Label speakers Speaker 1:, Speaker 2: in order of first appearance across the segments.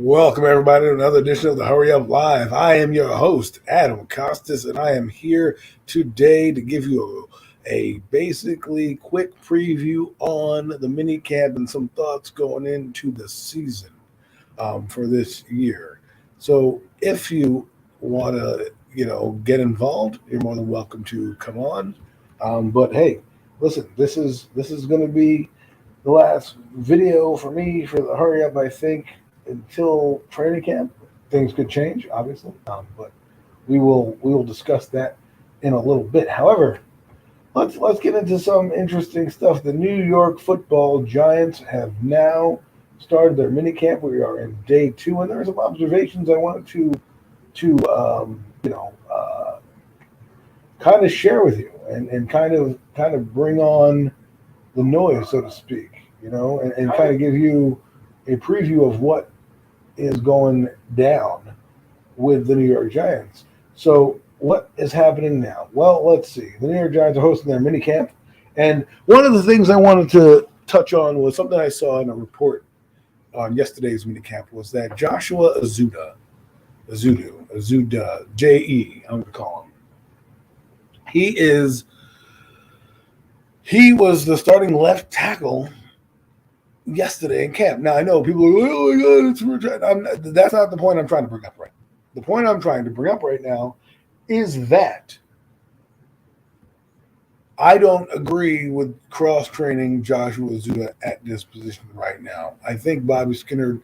Speaker 1: Welcome, everybody, to another edition of the Hurry Up Live. I am your host, Adam Costas, and I am here today to give you a basically quick preview on the mini camp and some thoughts going into the season for this year. So if you want to, get involved, you're more than welcome to come on. But hey, listen, this is going to be the last video for me for the Hurry Up, I think, until training camp. Things could change, obviously, but we will discuss that in a little bit. However, let's get into some interesting stuff. The New York Football Giants have now started their mini camp. We are in day 2, and there are some observations I wanted to kind of share with you and kind of bring on the noise, so to speak, and kind of give you a preview of what is going down with the New York Giants. So what is happening now? Well, let's see. The New York Giants are hosting their mini camp, and one of the things I wanted to touch on was something I saw in a report on yesterday's mini camp was that Joshua Azuda, J.E., I'm going to call him. He was the starting left tackle yesterday in camp. Now, I know people are like, oh my God, that's not the point I'm trying to bring up right now. The point I'm trying to bring up right now is that I don't agree with cross-training Joshua Azuda at this position right now. I think Bobby Skinner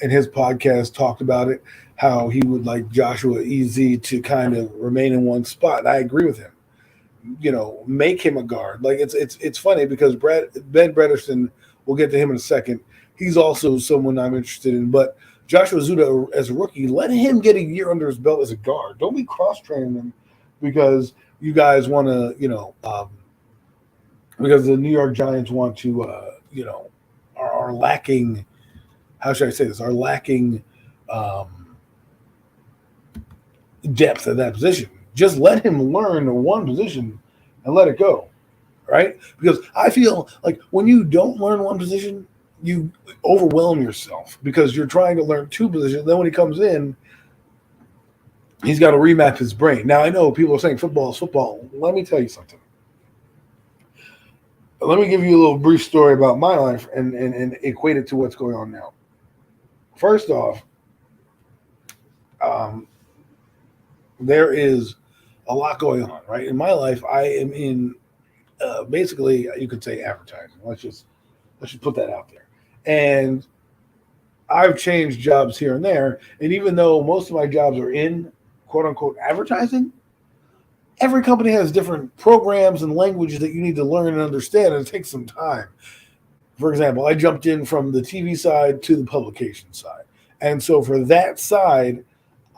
Speaker 1: in his podcast talked about it, how he would like Joshua Easy to kind of remain in one spot. And I agree with him. Make him a guard. Like it's funny because Ben Bredeson, we'll get to him in a second. He's also someone I'm interested in. But Joshua Azuda, as a rookie, let him get a year under his belt as a guard. Don't be cross-training him because you guys want to, because the New York Giants want to, are lacking. How should I say this? Are lacking depth at that position. Just let him learn one position and let it go, right? Because I feel like when you don't learn one position, you overwhelm yourself because you're trying to learn 2 positions. Then when he comes in, he's got to remap his brain. Now, I know people are saying football is football. Let me tell you something. Let me give you a little brief story about my life and equate it to what's going on now. First off, there is a lot going on, right? In my life, I am in basically, you could say advertising. Let's just put that out there. And I've changed jobs here and there. And even though most of my jobs are in quote unquote advertising, every company has different programs and languages that you need to learn and understand, and it takes some time. For example, I jumped in from the TV side to the publication side. And so for that side,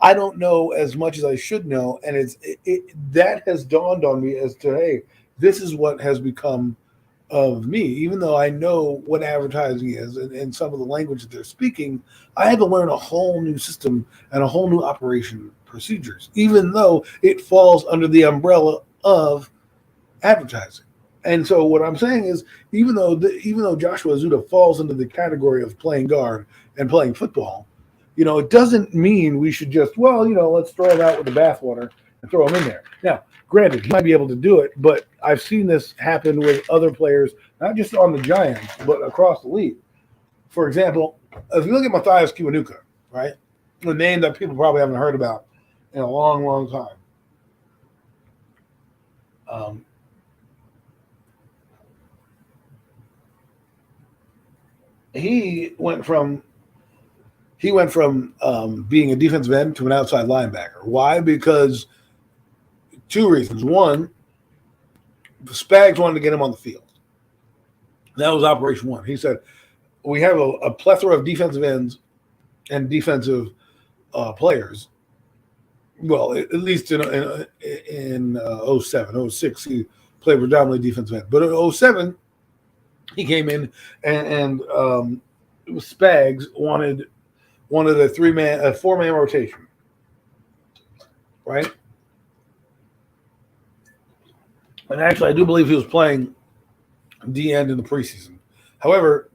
Speaker 1: I don't know as much as I should know, and that has dawned on me as to, hey, this is what has become of me. Even though I know what advertising is and some of the language that they're speaking, I had to learn a whole new system and a whole new operation procedures, even though it falls under the umbrella of advertising. And so what I'm saying is, even though Joshua Azuda falls into the category of playing guard and playing football, it doesn't mean we should just, let's throw him out with the bathwater and throw him in there. Now, granted, he might be able to do it, but I've seen this happen with other players, not just on the Giants, but across the league. For example, if you look at Matthias Kiwanuka, right, a name that people probably haven't heard about in a long, long time. He went from being a defensive end to an outside linebacker. Why? Because 2 reasons. One, the Spags wanted to get him on the field. That was Operation 1. He said, we have a plethora of defensive ends and defensive players. Well, at least in 07, 06, he played predominantly defensive end. But in 07, he came in and Spags wanted a 4-man rotation, right? And actually, I do believe he was playing D end in the preseason. However,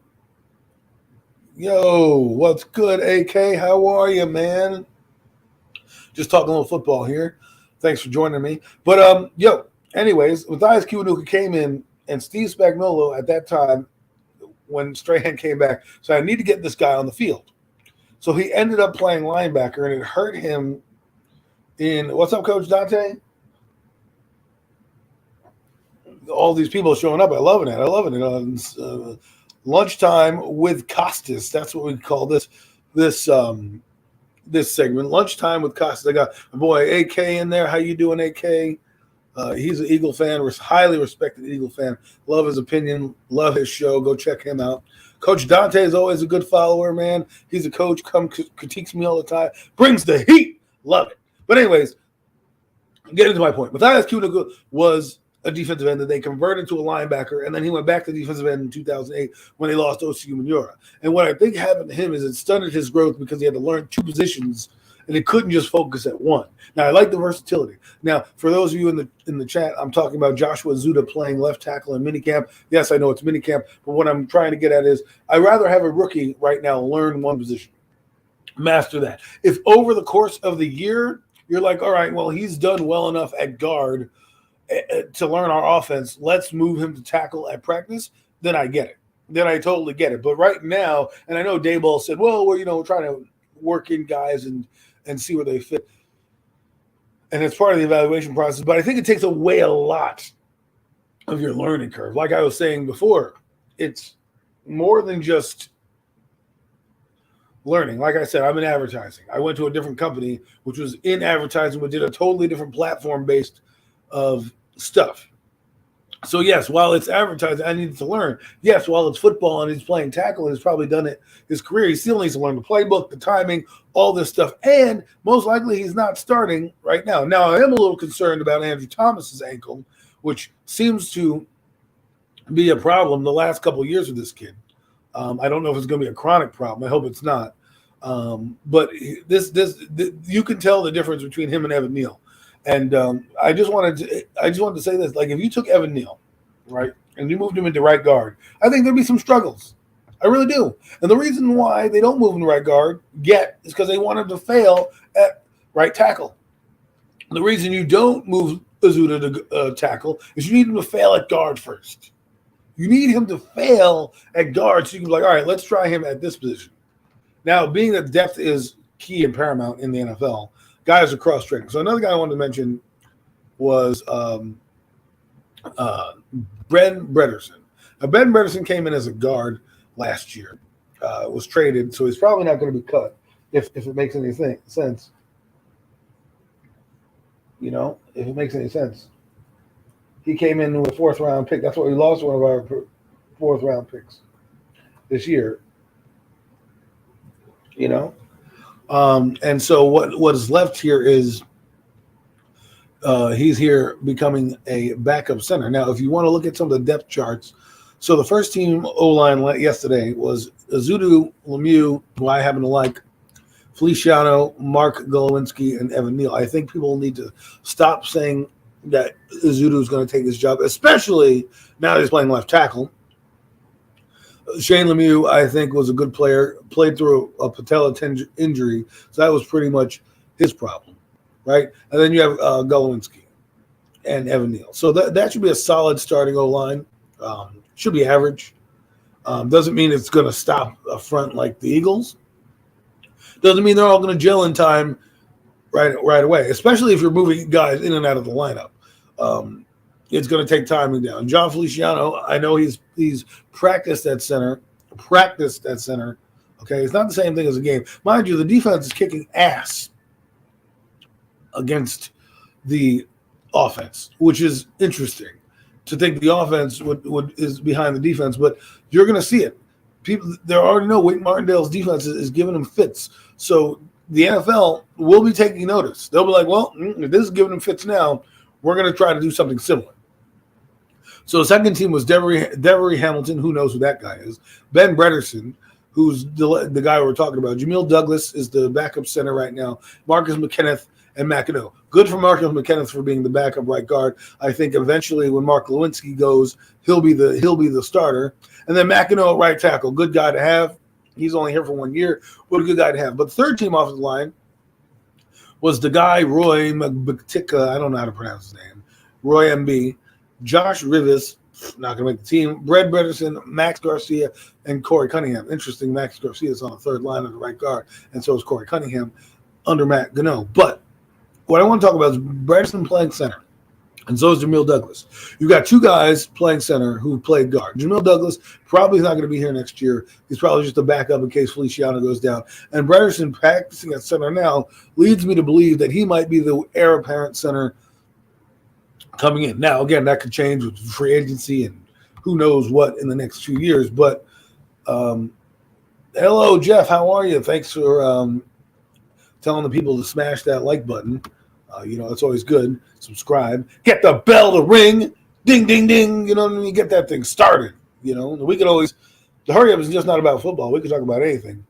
Speaker 1: Yo, what's good, AK? How are you, man? Just talking a little football here. Thanks for joining me. But anyways, Matthias Kiwanuka came in, and Steve Spagnuolo at that time when Strahan came back, so I need to get this guy on the field. So he ended up playing linebacker, and it hurt him in what's up, Coach Dante? All these people showing up. I love it. Lunchtime with Costas. That's what we call this segment. Lunchtime with Costas. I got my boy AK in there. How you doing, AK? He's an Eagle fan, highly respected Eagle fan. Love his opinion. Love his show. Go check him out. Coach Dante is always a good follower, man. He's a coach. Critiques me all the time. Brings the heat. Love it. But anyways, getting to my point. Matthias Kiwanuka was a defensive end that they converted to a linebacker, and then he went back to defensive end in 2008 when they lost Osi Umenyiora. And what I think happened to him is it stunted his growth because he had to learn two positions, and he couldn't just focus at one. Now, I like the versatility. Now, for those of you in the chat, I'm talking about Joshua Zuda playing left tackle in minicamp. Yes, I know it's minicamp, but what I'm trying to get at is I'd rather have a rookie right now learn one position, master that. If over the course of the year, you're like, all right, well, he's done well enough at guard to learn our offense, let's move him to tackle at practice, then I get it. Then I totally get it. But right now, and I know Dayball said, well, we're trying to work in guys and see where they fit. And it's part of the evaluation process. But I think it takes away a lot of your learning curve. Like I was saying before, it's more than just learning. Like I said, I'm in advertising. I went to a different company, which was in advertising, but did a totally different platform based of stuff. So yes, while it's advertising, I needed to learn. Yes, while it's football and he's playing tackle and he's probably done it his career, he still needs to learn the playbook, the timing, all this stuff. And most likely he's not starting right now. Now, I am a little concerned about Andrew Thomas's ankle, which seems to be a problem the last couple of years with this kid. I don't know if it's going to be a chronic problem. I hope it's not. But this you can tell the difference between him and Evan Neal. And I just wanted to say this: like, if you took Evan Neal, right, and you moved him into right guard, I think there'd be some struggles. I really do. And the reason why they don't move him to right guard yet is because they want him to fail at right tackle. The reason you don't move Azuda to tackle is you need him to fail at guard first. You need him to fail at guard so you can be like, all right, let's try him at this position. Now, being that depth is key and paramount in the NFL, guys are cross-training. So another guy I wanted to mention was Ben Bredeson. Now, Ben Bredeson came in as a guard last year, was traded, so he's probably not going to be cut if it makes any sense. If it makes any sense. He came in with a fourth-round pick. That's why we lost one of our fourth-round picks this year. And so what is left here is he's here becoming a backup center. Now, if you want to look at some of the depth charts, so the first team O-line yesterday was Azudu, Lemieux, who I happen to like, Feliciano, Mark Golowinski, and Evan Neal. I think people need to stop saying that Azudu is going to take this job, especially now that he's playing left tackle. Shane Lemieux, I think, was a good player, played through a patella injury, so that was pretty much his problem, right? And then you have Golowinski and Evan Neal. So that should be a solid starting O-line. Should be average. Doesn't mean it's going to stop a front like the Eagles. Doesn't mean they're all going to gel in time right away, especially if you're moving guys in and out of the lineup. It's going to take time down. John Feliciano, I know he's practiced at center. Okay, it's not the same thing as a game. Mind you, the defense is kicking ass against the offense, which is interesting to think the offense is behind the defense, but you're going to see it. People, they already know Wink Martindale's defense is giving them fits. So the NFL will be taking notice. They'll be like, well, if this is giving them fits now, we're going to try to do something similar. So the second team was Devery Hamilton, who knows who that guy is, Ben Bredeson, who's the guy we're talking about. Jamil Douglas is the backup center right now. Marcus McKenneth and McEnroe. Good for Marcus McKenneth for being the backup right guard. I think eventually when Mark Lewinsky goes, he'll be the starter. And then McEnroe at right tackle. Good guy to have. He's only here for 1 year. What a good guy to have. But the third team offensive line was the guy, Roy McTicka. I don't know how to pronounce his name. Roy MB. Josh Rivas, not going to make the team. Brad Bredesen, Max Garcia, and Corey Cunningham. Interesting, Max Garcia is on the third line of the right guard, and so is Corey Cunningham under Matt Gano. But what I want to talk about is Bredesen playing center, and so is Jamil Douglas. You've got two guys playing center who played guard. Jamil Douglas probably is not going to be here next year. He's probably just a backup in case Feliciano goes down. And Bredesen practicing at center now leads me to believe that he might be the heir apparent center coming in. Now, again, that could change with free agency and who knows what in the next 2 years. But hello, Jeff. How are you? Thanks for telling the people to smash that like button. It's always good. Subscribe. Get the bell to ring. Ding, ding, ding. You know what I mean? Get that thing started. We could always – the hurry up is just not about football. We could talk about anything.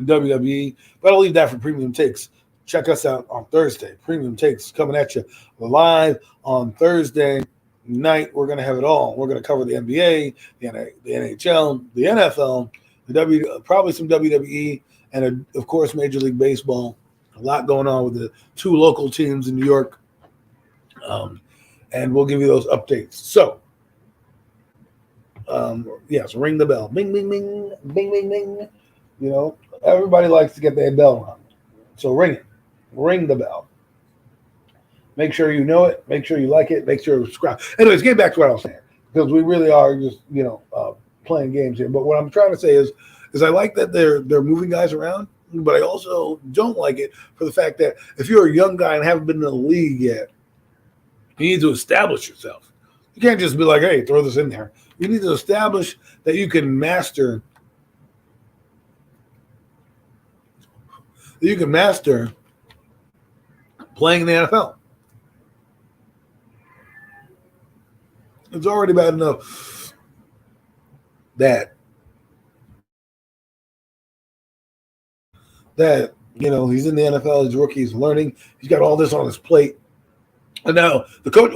Speaker 1: WWE. But I'll leave that for Premium Takes. Check us out on Thursday. Premium Takes coming at you live on Thursday night. We're going to have it all. We're going to cover the NBA, the NHL, the NFL, probably some WWE, and, of course, Major League Baseball. A lot going on with the two local teams in New York. And we'll give you those updates. So, yes, ring the bell. Bing, bing, bing, bing, bing, bing. Everybody likes to get their bell rung. So ring it. Ring the bell. Make sure you know it. Make sure you like it. Make sure you subscribe. Anyways, get back to what I was saying. Because we really are just, playing games here. But what I'm trying to say is I like that they're moving guys around. But I also don't like it for the fact that if you're a young guy and haven't been in the league yet, you need to establish yourself. You can't just be like, hey, throw this in there. You need to establish that you can master playing in the NFL. It's already bad enough that he's in the NFL, he's a rookie, he's learning, he's got all this on his plate. And now the coach,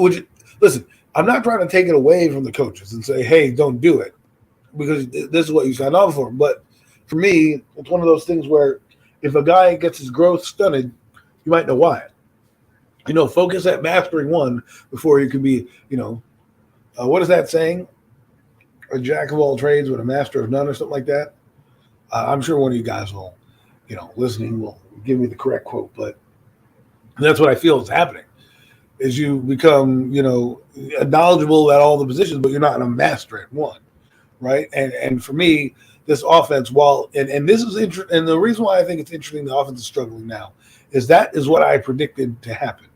Speaker 1: listen, I'm not trying to take it away from the coaches and say, hey, don't do it because this is what you signed on for. But for me, it's one of those things where if a guy gets his growth stunted, you might know why. Focus at mastering one before you can be, what is that saying? A jack of all trades with a master of none or something like that. I'm sure one of you guys will, listening will give me the correct quote, but that's what I feel is happening. Is you become, knowledgeable at all the positions, but you're not a master at one, right? And for me, this offense, and this is interesting, and the reason why I think it's interesting the offense is struggling now is that is what I predicted to happen.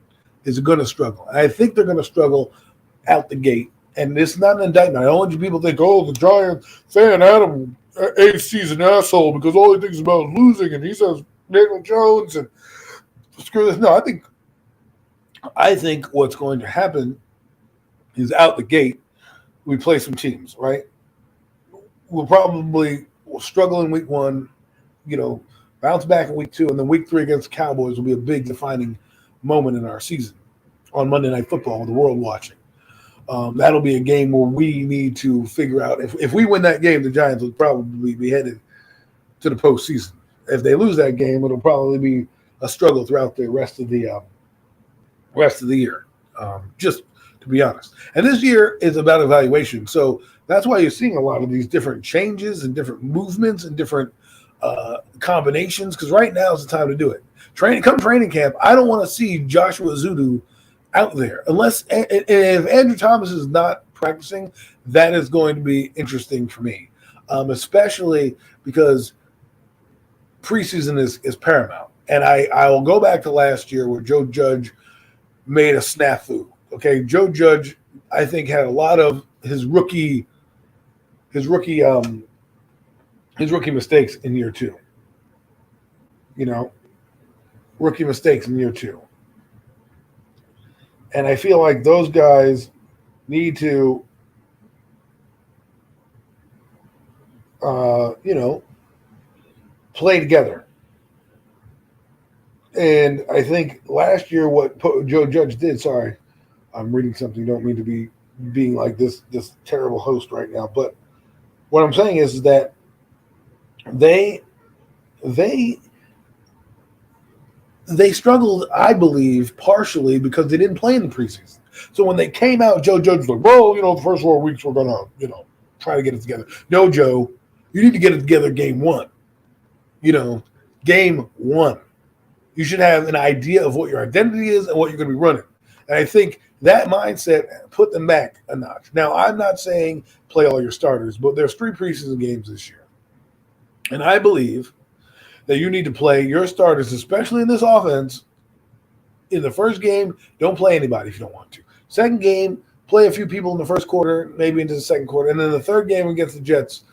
Speaker 1: Is going to struggle. And I think they're going to struggle out the gate. And it's not an indictment. I don't want you people to think, the Giants fan Adam AC's an asshole because all he thinks about is losing, and he says Daniel Jones and screw this. No, I think what's going to happen is out the gate, we play some teams, right? We'll probably struggle in week one, bounce back in week two, and then week 3 against the Cowboys will be a big defining moment in our season on Monday Night Football with the world watching. That'll be a game where we need to figure out if we win that game, the Giants will probably be headed to the postseason. If they lose that game, it'll probably be a struggle throughout the rest of the year. Just to be honest, and this year is about evaluation, so that's why you're seeing a lot of these different changes and different movements and different combinations. Because right now is the time to do it. Come training camp, I don't want to see Joshua Zudu out there unless if Andrew Thomas is not practicing. That is going to be interesting for me, especially because preseason is paramount. And I will go back to last year where Joe Judge made a snafu. Okay, Joe Judge, I think, had a lot of his rookie mistakes in year 2. Rookie mistakes in year 2. And I feel like those guys need to, play together. And I think last year what Joe Judge did, sorry, I'm reading something, don't mean to be being like this terrible host right now. But what I'm saying is that they they they struggled, I believe, partially because they didn't play in the preseason. So when they came out, Joe Judge was like, "Well, the first 4 weeks we're gonna, try to get it together." No, Joe, you need to get it together game one. Game one. You should have an idea of what your identity is and what you're going to be running. And I think that mindset put them back a notch. Now, I'm not saying play all your starters, but there's 3 preseason games this year. And I believe that you need to play your starters, especially in this offense. In the first game, don't play anybody if you don't want to. Second game, play a few people in the first quarter, maybe into the second quarter. And then the third game against the Jets,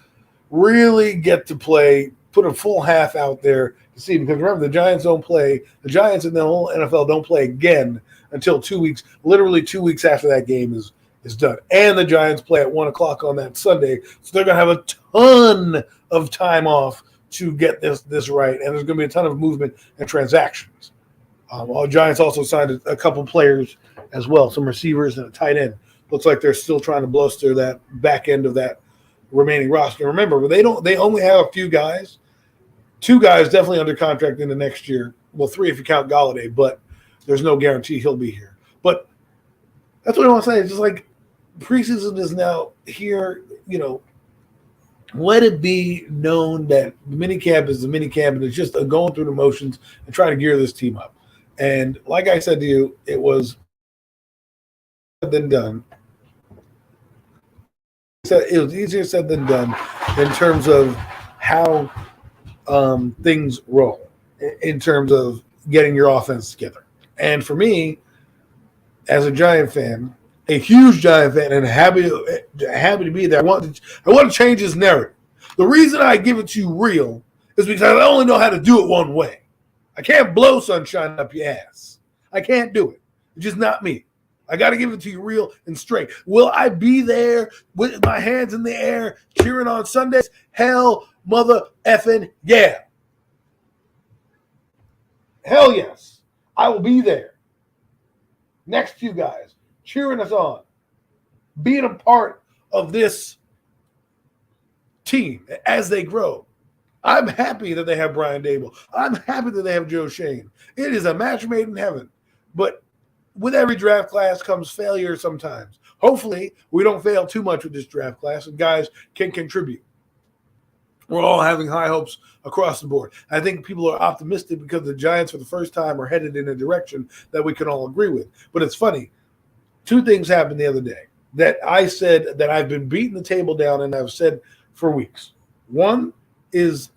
Speaker 1: really get to play, put a full half out there to see. Because remember, the Giants don't play. The Giants in the whole NFL don't play again until 2 weeks, literally 2 weeks after that game is done. And the Giants play at 1 o'clock on that Sunday. So they're going to have a ton of time off to get this right. And there's going to be a ton of movement and transactions. The Giants also signed a couple players as well, some receivers and a tight end. Looks like they're still trying to bluster that back end of that remaining roster. Remember, they only have a few guys. 2 guys definitely under contract in the next year. Well, 3 if you count Galladay, but there's no guarantee he'll be here. But that's what I want to say. It's just like preseason is now here, let it be known that the minicamp is the minicamp, and it's just going through the motions and trying to gear this team up. And like I said to you, it was than done. It was easier said than done in terms of how things roll, in terms of getting your offense together. And for me, as a Giant fan, a huge Giant fan, and happy to be there, I want to change this narrative. The reason I give it to you real is because I only know how to do it one way. I can't blow sunshine up your ass. I can't do it. It's just not me. I got to give it to you real and straight. Will I be there with my hands in the air cheering on Sundays? Hell, mother effing yeah. Hell yes. I will be there next to you guys, cheering us on, being a part of this team as they grow. I'm happy that they have Brian Dable. I'm happy that they have Joe Shane. It is a match made in heaven. But with every draft class comes failure sometimes. Hopefully, we don't fail too much with this draft class and guys can contribute. We're all having high hopes across the board. I think people are optimistic because the Giants, for the first time, are headed in a direction that we can all agree with. But it's funny. 2 things happened the other day that I said that I've been beating the table down and I've said for weeks. One is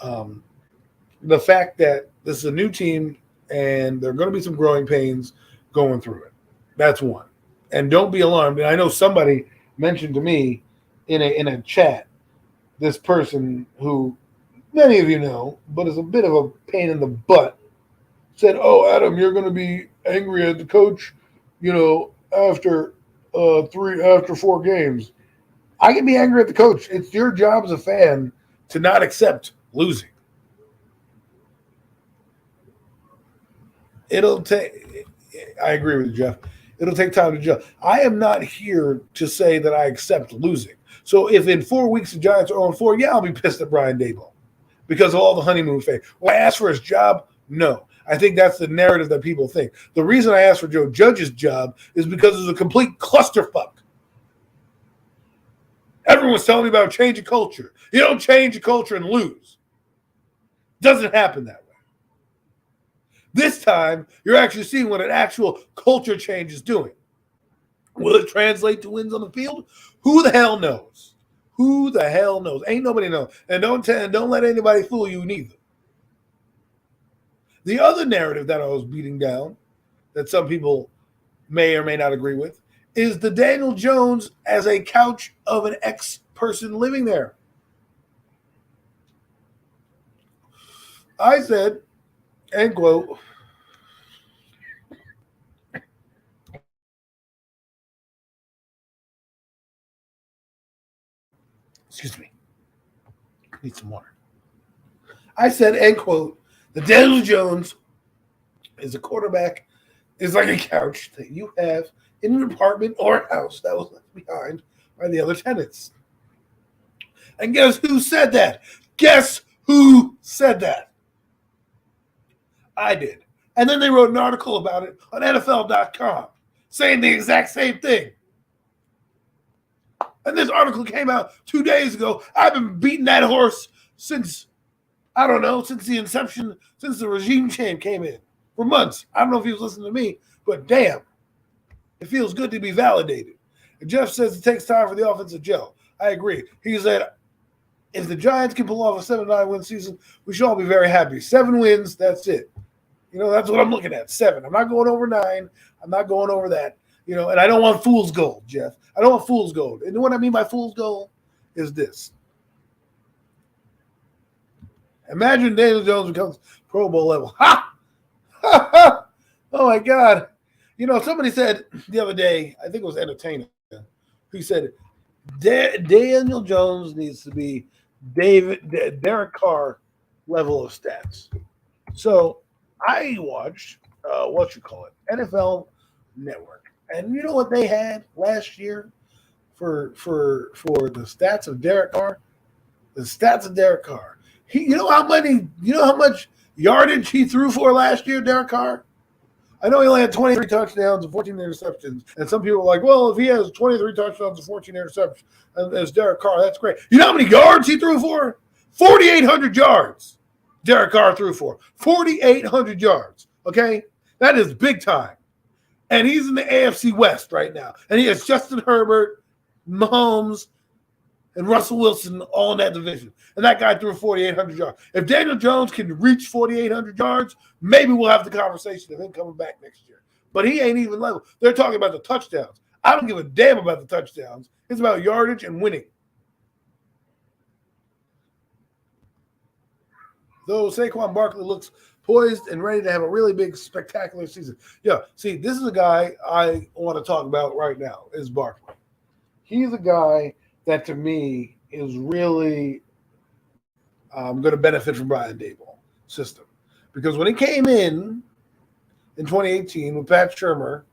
Speaker 1: the fact that this is a new team and there are going to be some growing pains going through it. That's one. And don't be alarmed. And I know somebody mentioned to me in a chat, this person who many of you know, but is a bit of a pain in the butt, said, "Oh, Adam, you're going to be angry at the coach, after 4 games." I can be angry at the coach. It's your job as a fan to not accept losing. I agree with you, Jeff. It'll take time to adjust. I am not here to say that I accept losing. So if in 4 weeks the Giants are 0-4, yeah, I'll be pissed at Brian Dable because of all the honeymoon phase. Will I ask for his job? No. I think that's the narrative that people think. The reason I asked for Joe Judge's job is because it's a complete clusterfuck. Everyone's telling me about changing culture. You don't change a culture and lose. Doesn't happen that way. This time, you're actually seeing what an actual culture change is doing. Will it translate to wins on the field? Who the hell knows? Who the hell knows? Ain't nobody knows. And don't let anybody fool you neither. The other narrative that I was beating down, that some people may or may not agree with, is the Daniel Jones as a couch of an ex-person living there. I said, end quote, excuse me, I need some water. I said, end quote, the Daniel Jones is a quarterback, is like a couch that you have in an apartment or a house that was left behind by the other tenants. And guess who said that? Guess who said that? I did. And then they wrote an article about it on NFL.com saying the exact same thing. And this article came out 2 days ago. I've been beating that horse since, I don't know, since the inception, since the regime change came in for months. I don't know if he was listening to me, but damn, it feels good to be validated. And Jeff says it takes time for the offense to gel. I agree. He said, if the Giants can pull off a 7-9 win season, we should all be very happy. 7 wins, that's it. You know, that's what I'm looking at, 7. I'm not going over 9. I'm not going over that. You know, and I don't want fool's gold, Jeff. I don't want fool's gold. And what I mean by fool's gold is this. Imagine Daniel Jones becomes Pro Bowl level. Ha! Ha! Ha! Oh, my God. You know, somebody said the other day, I think it was Entertainer, who said Daniel Jones needs to be Derek Carr level of stats. So I watched, NFL Network. And you know what they had last year for the stats of Derek Carr? The stats of Derek Carr. You know how much yardage he threw for last year, Derek Carr? I know he only had 23 touchdowns and 14 interceptions. And some people are like, well, if he has 23 touchdowns and 14 interceptions as Derek Carr, that's great. You know how many yards he threw for? 4,800 yards Derek Carr threw for. 4,800 yards, okay? That is big time. And he's in the AFC West right now. And he has Justin Herbert, Mahomes, and Russell Wilson all in that division. And that guy threw 4,800 yards. If Daniel Jones can reach 4,800 yards, maybe we'll have the conversation of him coming back next year. But he ain't even level. They're talking about the touchdowns. I don't give a damn about the touchdowns. It's about yardage and winning. Though Saquon Barkley looks poised and ready to have a really big, spectacular season. Yeah, see, this is a guy I want to talk about right now, is Barkley. He's a guy that, to me, is really going to benefit from Brian Daboll's system. Because when he came in 2018 with Pat Shurmur,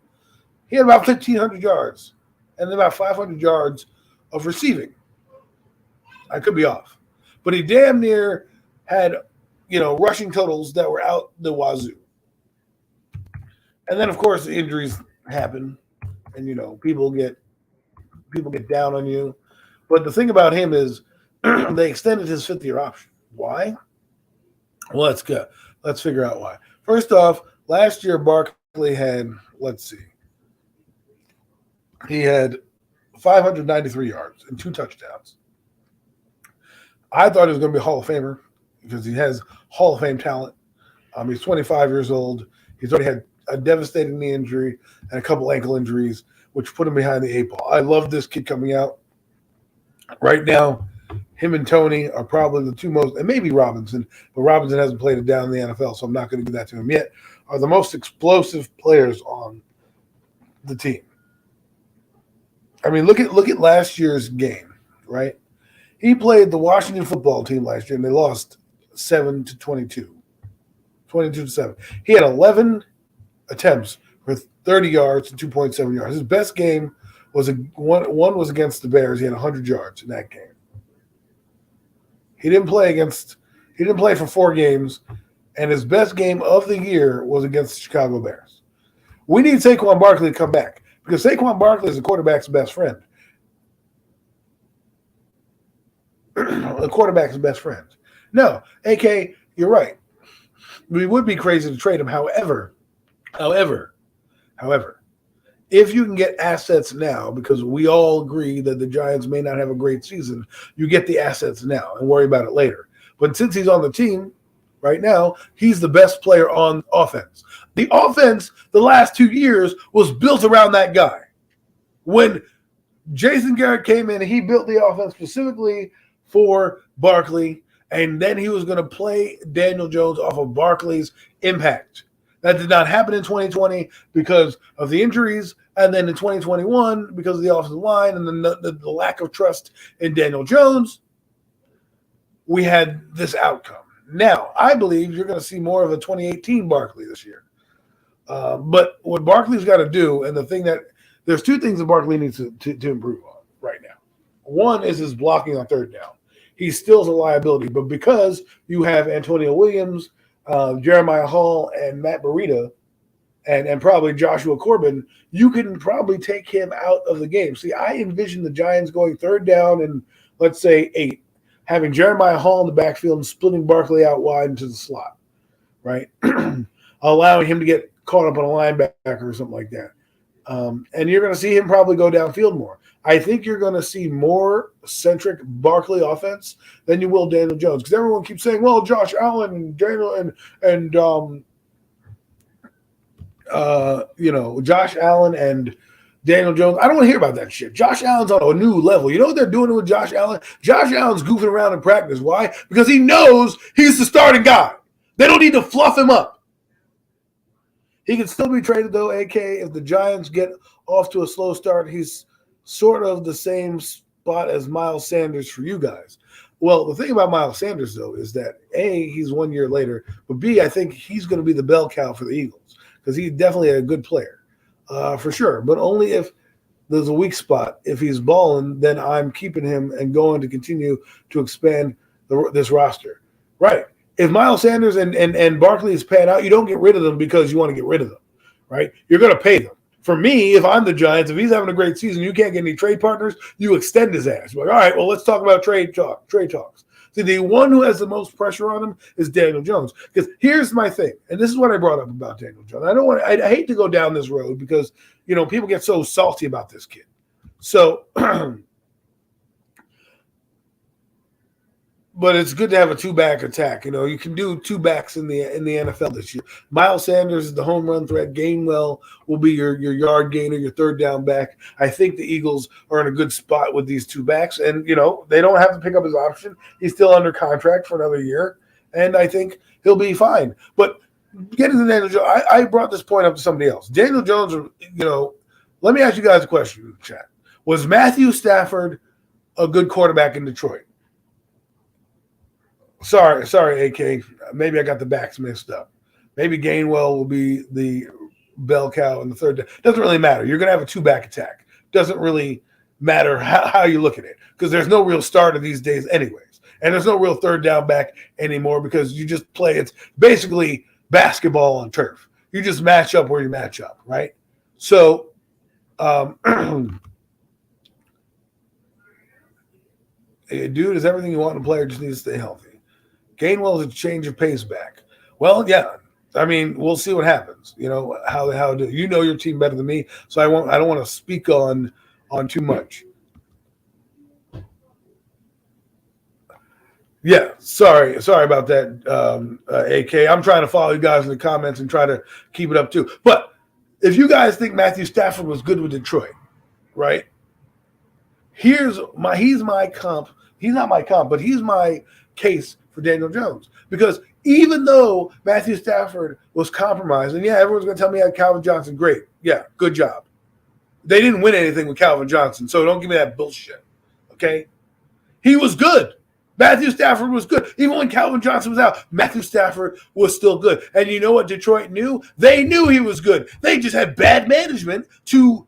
Speaker 1: he had about 1,500 yards and about 500 yards of receiving. I could be off. But he damn near had rushing totals that were out the wazoo. And then, of course, the injuries happen, and people get down on you. But the thing about him is they extended his 5th-year option. Why? Well, let's go. Let's figure out why. First off, last year Barkley had, he had 593 yards and 2 touchdowns. I thought he was going to be a Hall of Famer, because he has Hall of Fame talent. He's 25 years old. He's already had a devastating knee injury and a couple ankle injuries, which put him behind the 8 ball. I love this kid coming out. Right now, him and Tony are probably the 2 most, and maybe Robinson, but Robinson hasn't played it down in the NFL, so I'm not going to do that to him yet, are the most explosive players on the team. I mean, look at last year's game, right? He played the Washington football team last year, and they lost 7-22. 22-7. He had 11 attempts for 30 yards and 2.7 yards. His best game was one was against the Bears. He had 100 yards in that game. He didn't play for 4 games, and his best game of the year was against the Chicago Bears. We need Saquon Barkley to come back, because Saquon Barkley is the quarterback's best friend. The quarterback's best friend. No, AK, you're right. We would be crazy to trade him. However, if you can get assets now, because we all agree that the Giants may not have a great season, you get the assets now and worry about it later. But since he's on the team right now, he's the best player on offense. The offense the last 2 years was built around that guy. When Jason Garrett came in, he built the offense specifically for Barkley, and then he was going to play Daniel Jones off of Barkley's impact. That did not happen in 2020 because of the injuries, and then in 2021 because of the offensive line and the lack of trust in Daniel Jones, we had this outcome. Now, I believe you're going to see more of a 2018 Barkley this year. But what Barkley's got to do, and there's 2 things that Barkley needs to improve on right now. One is his blocking on 3rd down. he still is a liability. But because you have Antonio Williams, Jeremiah Hall, and Matt Burita, and probably Joshua Corbin, you can probably take him out of the game. See, I envision the Giants going third down and let's say 8, having Jeremiah Hall in the backfield and splitting Barkley out wide into the slot, right? Allowing him to get caught up on a linebacker or something like that. And you're going to see him probably go downfield more. I think you're going to see more centric Barkley offense than you will Daniel Jones, because everyone keeps saying, well, Josh Allen and Daniel and Josh Allen and Daniel Jones. I don't want to hear about that shit. Josh Allen's on a new level. You know what they're doing with Josh Allen? Josh Allen's goofing around in practice. Why? Because he knows he's the starting guy. They don't need to fluff him up. He can still be traded, though, AK. If the Giants get off to a slow start, he's sort of the same spot as Miles Sanders for you guys. Well, the thing about Miles Sanders, though, is that, A, he's 1 year later, but B, I think he's going to be the bell cow for the Eagles because he's definitely a good player, for sure, but only if there's a weak spot. If he's balling, then I'm keeping him and going to continue to expand this roster. Right. If Miles Sanders and Barkley is pan out, you don't get rid of them because you want to get rid of them, right? You're going to pay them. For me, if I'm the Giants, if he's having a great season, you can't get any trade partners, you extend his ass. You're like, all right, well, let's talk about trade talks. See, the one who has the most pressure on him is Daniel Jones. Because here's my thing, and this is what I brought up about Daniel Jones. I hate to go down this road because, people get so salty about this kid. So, but it's good to have a two-back attack. You can do two backs in the NFL this year. Miles Sanders is the home run threat. Gainwell will be your yard gainer, your third down back. I think the Eagles are in a good spot with these two backs. And, they don't have to pick up his option. He's still under contract for another year. And I think he'll be fine. But getting to Daniel Jones, I brought this point up to somebody else. Daniel Jones, let me ask you guys a question in the chat. Was Matthew Stafford a good quarterback in Detroit? Sorry, AK. Maybe I got the backs mixed up. Maybe Gainwell will be the bell cow in the third. Doesn't really matter. You're going to have a two-back attack. Doesn't really matter how you look at it because there's no real starter these days anyways. And there's no real third down back anymore because you just play. It's basically basketball on turf. You just match up where you match up, right? So a dude is everything you want in a player, just needs to stay healthy. Gainwell is a change of pace back. Well, yeah. I mean, we'll see what happens. How do you know your team better than me? So I don't want to speak on too much. Yeah, sorry about that, AK. I'm trying to follow you guys in the comments and try to keep it up too. But if you guys think Matthew Stafford was good with Detroit, right? He's my comp. He's not my comp, but he's my case for Daniel Jones. Because even though Matthew Stafford was compromised, and everyone's going to tell me I had Calvin Johnson, great. Yeah, good job. They didn't win anything with Calvin Johnson, so don't give me that bullshit, okay? He was good. Matthew Stafford was good. Even when Calvin Johnson was out, Matthew Stafford was still good. And you know what Detroit knew? They knew he was good. They just had bad management to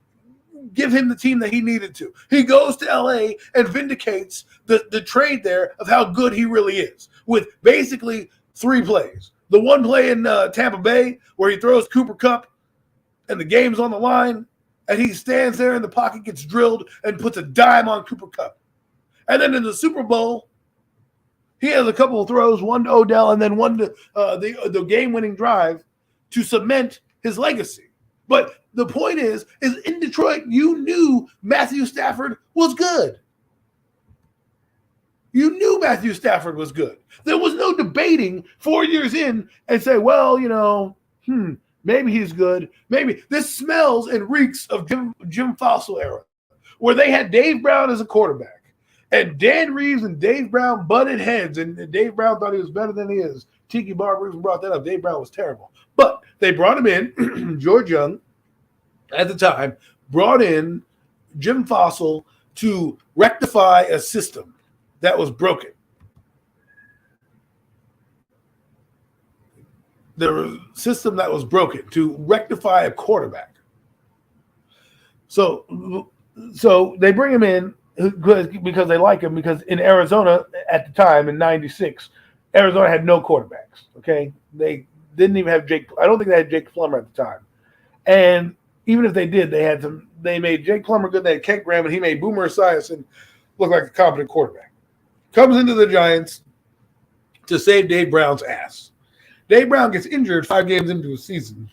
Speaker 1: give him the team that he needed to. He goes to LA and vindicates the trade there of how good he really is with basically 3 plays. The one play in Tampa Bay where he throws Cooper Kupp and the game's on the line and he stands there in the pocket, gets drilled, and puts a dime on Cooper Kupp. And then in the Super Bowl, he has a couple of throws, one to Odell and then one to the game-winning drive to cement his legacy. But the point is in Detroit, you knew Matthew Stafford was good. You knew Matthew Stafford was good. There was no debating 4 years in and say, well, maybe he's good. Maybe. This smells and reeks of Jim Fossil era, where they had Dave Brown as a quarterback. And Dan Reeves and Dave Brown butted heads, and Dave Brown thought he was better than he is. Tiki Barber even brought that up. Dave Brown was terrible. But they brought him in, George Young, at the time, brought in Jim Fossil to rectify a system that was broken. The system that was broken to rectify a quarterback. So they bring him in, because they like him. Because in Arizona at the time in '96, Arizona had no quarterbacks. Okay, they didn't even have Jake. I don't think they had Jake Plummer at the time. And even if they did, they had some. They made Jake Plummer good. They had Kent Graham, and he made Boomer Esiason look like a competent quarterback. Comes into the Giants to save Dave Brown's ass. Dave Brown gets injured 5 games into a season,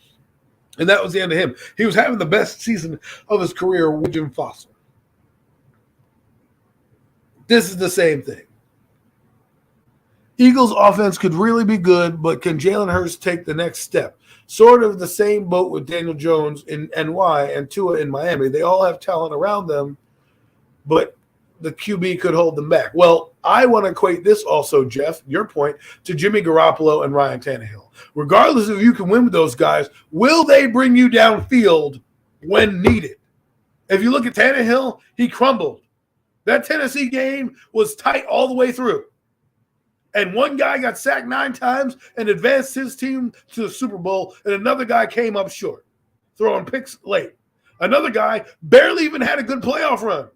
Speaker 1: and that was the end of him. He was having the best season of his career with Jim Fassel. This is the same thing. Eagles offense could really be good, but can Jalen Hurts take the next step? Sort of the same boat with Daniel Jones in NY and Tua in Miami. They all have talent around them, but the QB could hold them back. Well, I want to equate this also, Jeff, your point, to Jimmy Garoppolo and Ryan Tannehill. Regardless if you can win with those guys, will they bring you downfield when needed? If you look at Tannehill, he crumbled. That Tennessee game was tight all the way through. And one guy got sacked 9 times and advanced his team to the Super Bowl, and another guy came up short, throwing picks late. Another guy barely even had a good playoff run.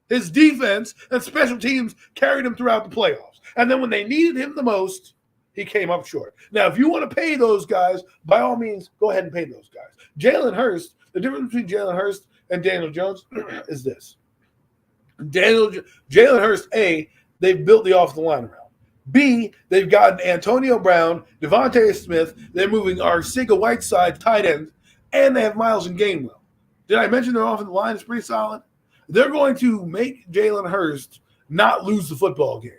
Speaker 1: His defense and special teams carried him throughout the playoffs. And then when they needed him the most, he came up short. Now, if you want to pay those guys, by all means, go ahead and pay those guys. Jalen Hurts, the difference between Jalen Hurts and Daniel Jones is this. Jalen Hurts, A, they've built the offensive line around. B, they've gotten Antonio Brown, Devontae Smith. They're moving Arcega-Whiteside tight end, and they have Miles and Gainwell. Did I mention their offensive line is pretty solid? They're going to make Jalen Hurts not lose the football game.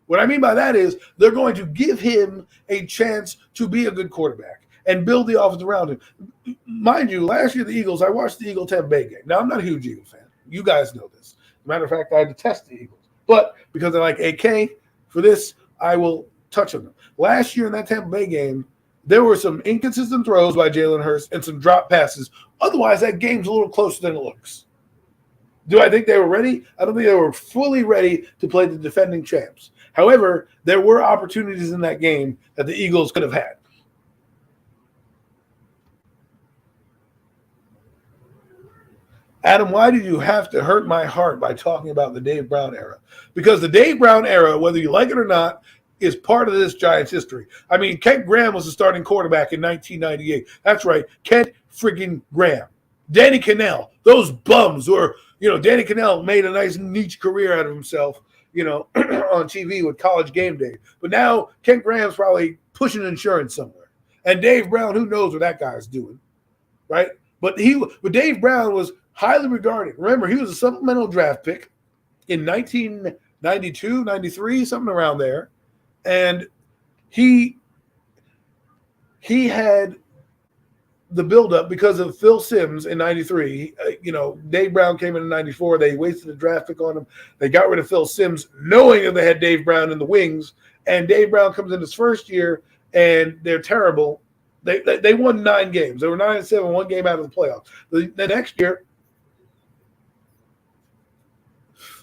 Speaker 1: What I mean by that is they're going to give him a chance to be a good quarterback and build the offense around him. Mind you, last year the Eagles, I watched the Eagle-Tampa Bay game. Now, I'm not a huge Eagle fan. You guys know this. As a matter of fact, I detest the Eagles. But because I like AK, for this, I will touch on them. Last year in that Tampa Bay game, there were some inconsistent throws by Jalen Hurts and some drop passes. Otherwise, that game's a little closer than it looks. Do I think they were ready? I don't think they were fully ready to play the defending champs. However, there were opportunities in that game that the Eagles could have had. Adam, why did you have to hurt my heart by talking about the Dave Brown era? Because the Dave Brown era, whether you like it or not, is part of this Giants history. I mean, Kent Graham was the starting quarterback in 1998. That's right, Kent friggin' Graham. Danny Cannell, those bums were, Danny Cannell made a nice niche career out of himself, on TV with College Game Day. But now Kent Graham's probably pushing insurance somewhere. And Dave Brown, who knows what that guy's doing, right? But Dave Brown was highly regarded. Remember, he was a supplemental draft pick in 1992, 93, something around there. And he had the buildup because of Phil Simms in 93. Dave Brown came in 94. They wasted a draft pick on him. They got rid of Phil Simms knowing that they had Dave Brown in the wings. And Dave Brown comes in his first year, and they're terrible. They won 9 games. They were 9-7, 1 game out of the playoffs. The next year,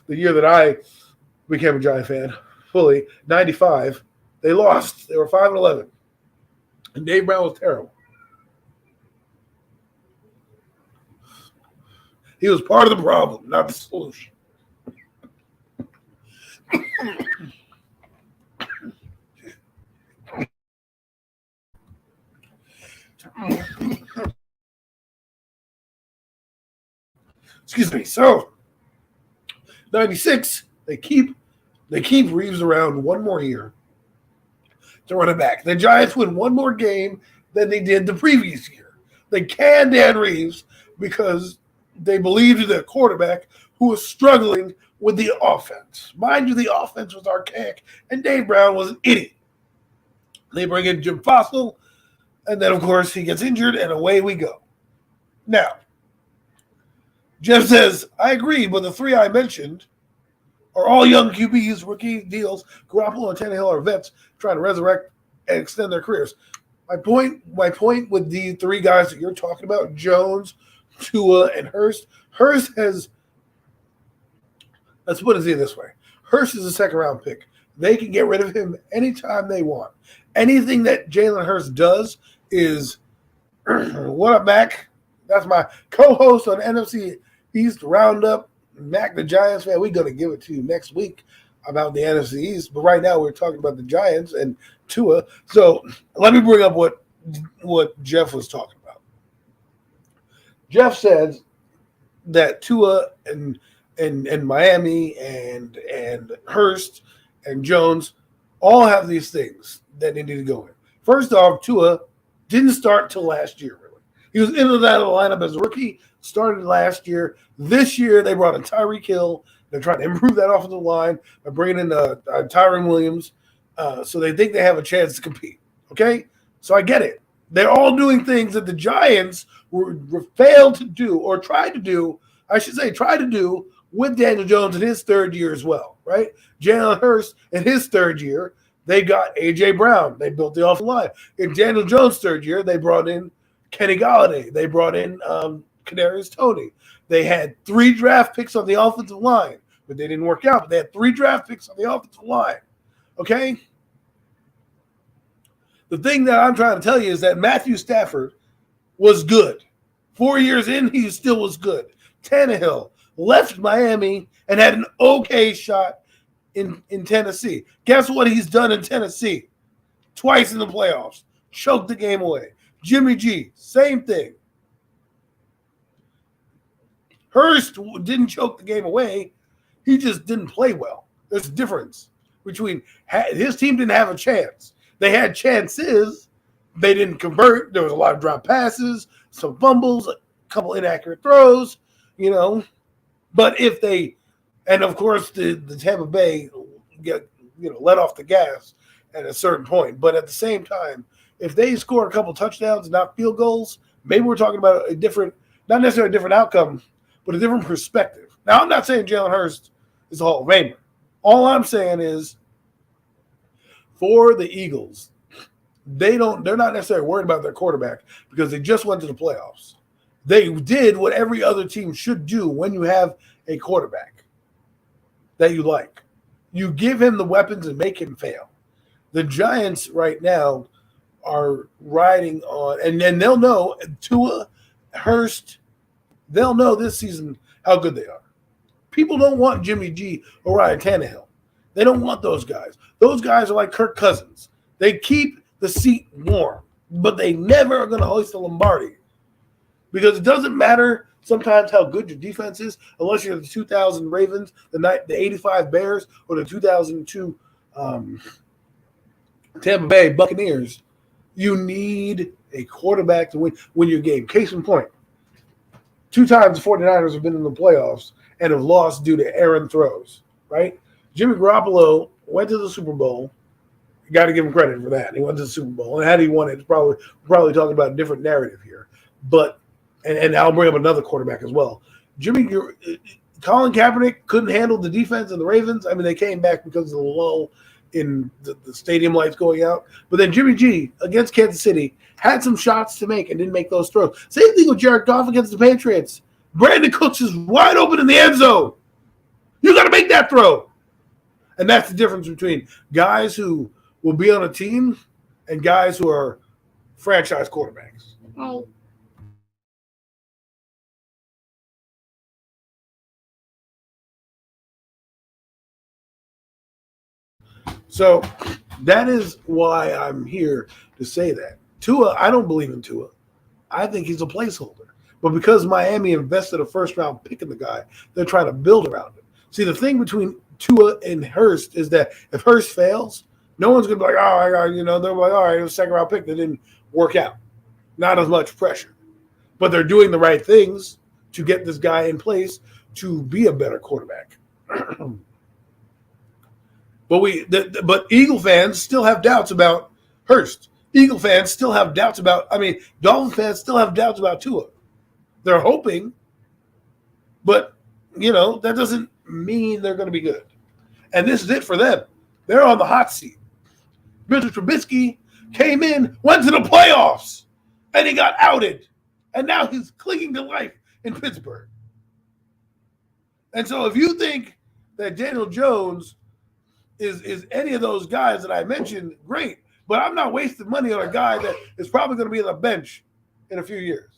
Speaker 1: the year that I became a Giant fan fully, 95, they lost. They were 5-11. And Dave Brown was terrible. He was part of the problem, not the solution. Excuse me. So, 96, they keep Reeves around one more year to run it back. The Giants win one more game than they did the previous year. They canned Dan Reeves because they believed in their quarterback who was struggling with the offense. Mind you, the offense was archaic, and Dave Brown was an idiot. They bring in Jim Fassel, and then, of course, he gets injured, and away we go. Now, Jeff says, I agree, but the 3 I mentioned are all young QBs, rookie deals. Garoppolo and Tannehill are vets trying to resurrect and extend their careers. My point with the 3 guys that you're talking about, Jones, Tua, and Hurst has, let's put it this way. Hurst is a second-round pick. They can get rid of him anytime they want. Anything that Jalen Hurst does is, what up, Mac? That's my co-host on NFC East Roundup. Mac, the Giants fan, we're going to give it to you next week about the NFC East. But right now, we're talking about the Giants and Tua. So let me bring up what Jeff was talking about. Jeff says that Tua and Miami and Hurst and Jones all have these things that they need to go in. First off, Tua didn't start till last year, really. He was in and out of the lineup as a rookie, started last year. This year, they brought in Tyreek Hill. They're trying to improve that offensive line by bringing in Tyron Williams. So they think they have a chance to compete. Okay? So I get it. They're all doing things that the Giants were failed to do or tried to do, I should say, tried to do with Daniel Jones in his third year as well, right? Jalen Hurst in his third year, they got A.J. Brown. They built the offensive line. In Daniel Jones' third year, they brought in Kenny Golladay. They brought in Kadarius Toney. They had 3 draft picks on the offensive line, but they didn't work out. But they had 3 draft picks on the offensive line, okay? The thing that I'm trying to tell you is that Matthew Stafford was good. 4 years in, he still was good. Tannehill left Miami and had an okay shot in Tennessee. Guess what he's done in Tennessee? Twice in the playoffs. Choked the game away. Jimmy G, same thing. Hurst didn't choke the game away. He just didn't play well. There's a difference between his team didn't have a chance. They had chances. They didn't convert. There was a lot of drop passes, some fumbles, a couple inaccurate throws, But if they, and of course the Tampa Bay get let off the gas at a certain point. But at the same time, if they score a couple touchdowns and not field goals, maybe we're talking about a different, not necessarily a different outcome, but a different perspective. Now, I'm not saying Jalen Hurst is a Hall of Famer. All I'm saying is, for the Eagles, they're not necessarily worried about their quarterback because they just went to the playoffs. They did what every other team should do when you have a quarterback that you like. You give him the weapons and make him fail. The Giants right now are riding on, and then they'll know Tua, Hurst, they'll know this season how good they are. People don't want Jimmy G or Ryan Tannehill. They don't want those guys. Those guys are like Kirk Cousins. They keep the seat warm, but they never are going to hoist the Lombardi because it doesn't matter sometimes how good your defense is unless you're the 2000 Ravens, the 85 Bears, or the 2002 Tampa Bay Buccaneers. You need a quarterback to win your game. Case in point, 2 times the 49ers have been in the playoffs and have lost due to errant throws, right? Jimmy Garoppolo went to the Super Bowl. You got to give him credit for that. He went to the Super Bowl. And had he won it, it's probably talking about a different narrative here. But and I'll bring up another quarterback as well. Colin Kaepernick couldn't handle the defense of the Ravens. I mean, they came back because of the lull in the stadium lights going out. But then Jimmy G against Kansas City had some shots to make and didn't make those throws. Same thing with Jared Goff against the Patriots. Brandon Cooks is wide open in the end zone. You got to make that throw. And that's the difference between guys who will be on a team and guys who are franchise quarterbacks.
Speaker 2: Hey.
Speaker 1: So that is why I'm here to say that. Tua, I don't believe in Tua. I think he's a placeholder. But because Miami invested a first-round pick in the guy, they're trying to build around him. See, the thing between Tua and Hurst is that if Hurst fails, no one's going to be like, they're like, all right, it was a second-round pick that didn't work out. Not as much pressure. But they're doing the right things to get this guy in place to be a better quarterback. But Eagle fans still have doubts about Hurst. Eagle fans still have doubts about, Dolphin fans still have doubts about Tua. They're hoping, but, that doesn't mean they're going to be good. And this is it for them. They're on the hot seat. Mr. Trubisky came in, went to the playoffs, and he got outed. And now he's clinging to life in Pittsburgh. And so if you think that Daniel Jones is any of those guys that I mentioned, great. But I'm not wasting money on a guy that is probably going to be on the bench in a few years.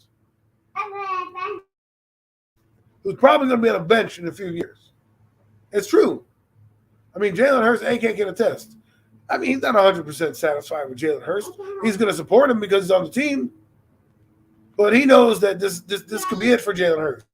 Speaker 1: who's probably going to be on a bench in a few years. It's true. I mean, Jalen Hurts, AK can attest. I mean, he's not 100% satisfied with Jalen Hurts. He's going to support him because he's on the team. But he knows that this could be it for Jalen Hurts.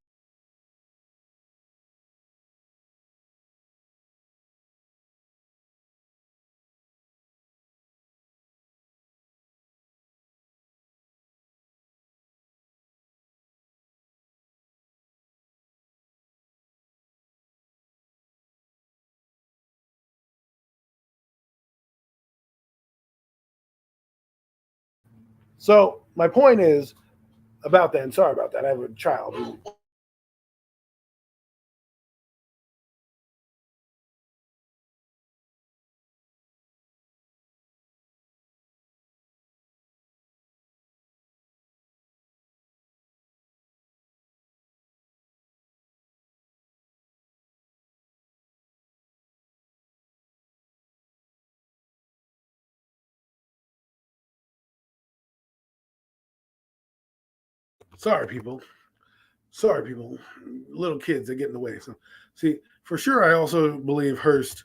Speaker 1: So my point is about that, and sorry about that. I have a child. Sorry, people. Sorry, people. Little kids that get in the way. So, see, for sure, I also believe Hurst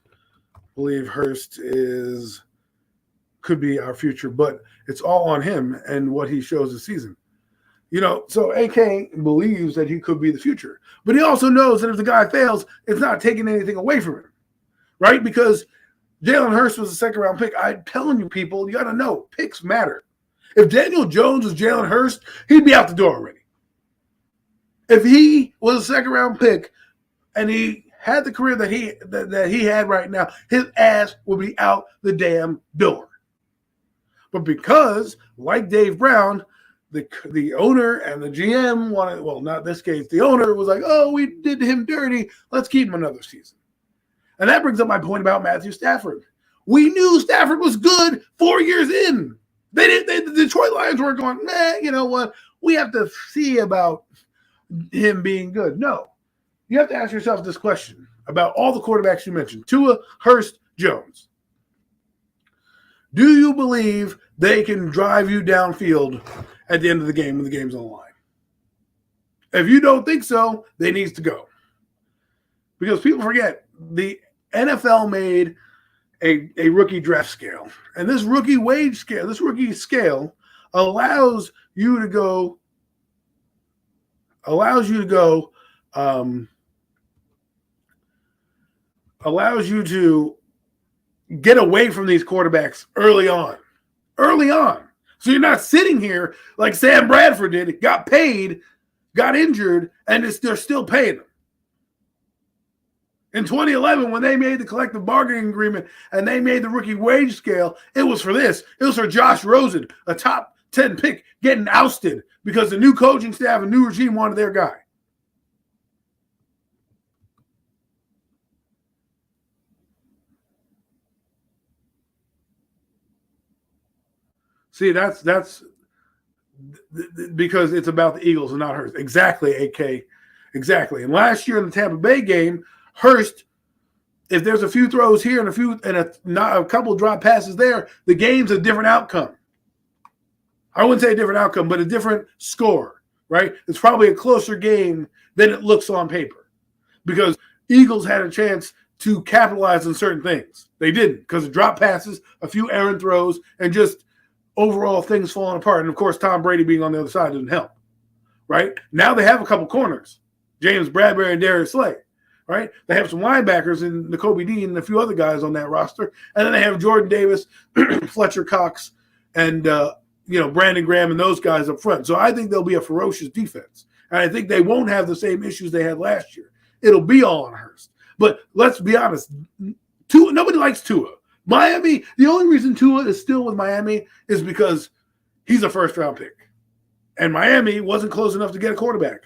Speaker 1: is could be our future, but it's all on him and what he shows this season. You know, so AK believes that he could be the future, but he also knows that if the guy fails, it's not taking anything away from him, right? Because Jalen Hurst was a second-round pick. I'm telling you, people, you got to know picks matter. If Daniel Jones was Jalen Hurst, he'd be out the door already. If he was a second-round pick and he had the career that he had right now, his ass would be out the damn door. But because, like Dave Brown, the owner and the GM wanted, well, not this case, the owner was like, oh, we did him dirty. Let's keep him another season. And that brings up my point about Matthew Stafford. We knew Stafford was good 4 years in. The Detroit Lions were going, you know what? We have to see about him being good. No. You have to ask yourself this question about all the quarterbacks you mentioned. Tua, Hurst, Jones. Do you believe they can drive you downfield at the end of the game when the game's on the line? If you don't think so, they need to go. Because people forget, the NFL made a rookie draft scale. And this rookie wage scale, this rookie scale allows you to go get away from these quarterbacks early on. So you're not sitting here like Sam Bradford did, got paid, got injured, and they're still paying him. In 2011, when they made the collective bargaining agreement and they made the rookie wage scale, it was for this. It was for Josh Rosen, a top 10 pick, getting ousted because the new coaching staff and new regime wanted their guy. See, that's because it's about the Eagles and not Hurst. Exactly, AK. Exactly. And last year in the Tampa Bay game, Hurst, if there's a few throws here and a couple drop passes there, the game's a different outcome. I wouldn't say a different outcome, but a different score, right? It's probably a closer game than it looks on paper because Eagles had a chance to capitalize on certain things. They didn't because of drop passes, a few errant throws, and just overall things falling apart. And, of course, Tom Brady being on the other side didn't help, right? Now they have a couple corners, James Bradbury and Darius Slay, right? They have some linebackers in Nakobe Dean and a few other guys on that roster. And then they have Jordan Davis, Fletcher Cox, and, Brandon Graham and those guys up front. So I think there'll be a ferocious defense. And I think they won't have the same issues they had last year. It'll be all on Hurst. But let's be honest, nobody likes Tua. Miami, the only reason Tua is still with Miami is because he's a first-round pick. And Miami wasn't close enough to get a quarterback.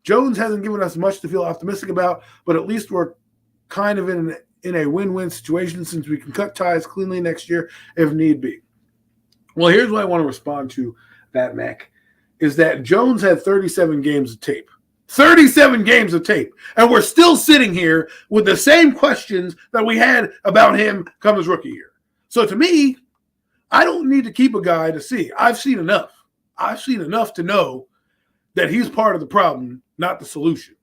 Speaker 1: Jones hasn't given us much to feel optimistic about, but at least we're kind of in a win-win situation since we can cut ties cleanly next year if need be. Well, here's what I want to respond to that, Mac, is that Jones had 37 games of tape. 37 games of tape. And we're still sitting here with the same questions that we had about him come his rookie year. So to me, I don't need to keep a guy to see. I've seen enough. I've seen enough to know that he's part of the problem not the solution.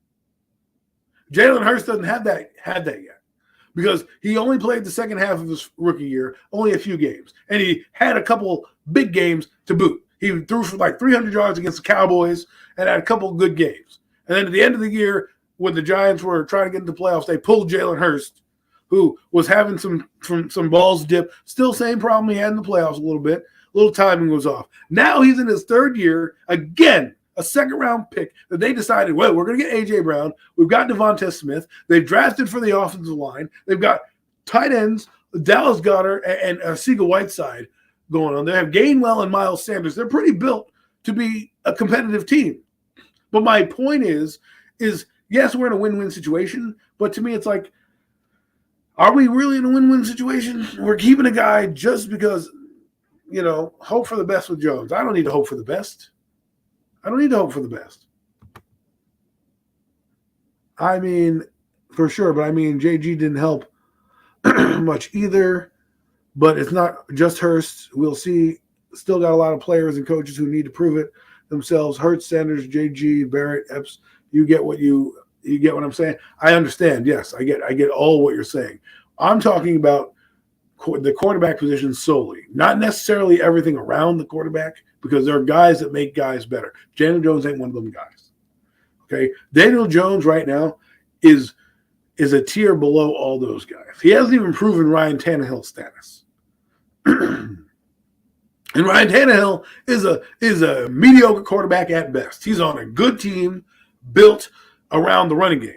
Speaker 1: Jalen Hurts doesn't have that yet because he only played the second half of his rookie year, only a few games, and he had a couple big games to boot. He threw for like 300 yards against the Cowboys and had a couple of good games. And then at the end of the year, when the Giants were trying to get into the playoffs, they pulled Jalen Hurts, who was having some balls dip. Still same problem he had in the playoffs a little bit. A little timing was off. Now he's in his third year, again, a second-round pick that they decided, well, we're going to get A.J. Brown. We've got Devonta Smith. They've drafted for the offensive line. They've got tight ends, Dallas Goedert and Siegel Whiteside going on. They have Gainwell and Miles Sanders. They're pretty built to be a competitive team. But my point is yes, we're in a win-win situation, but to me it's like, are we really in a win-win situation? We're keeping a guy just because, hope for the best with Jones. I don't need to hope for the best. I don't need to hope for the best. I mean, for sure, but I mean, JG didn't help much either, but it's not just Hurst. We'll see. Still got a lot of players and coaches who need to prove it themselves. Hurts, Sanders, JG, Barrett, Epps. You get what I'm saying? I understand. Yes, I get all what you're saying. I'm talking about the quarterback position solely, not necessarily everything around the quarterback, because there are guys that make guys better. Daniel Jones ain't one of them guys. Okay, Daniel Jones right now is a tier below all those guys. He hasn't even proven Ryan Tannehill's status. And Ryan Tannehill is a mediocre quarterback at best. He's on a good team built around the running game.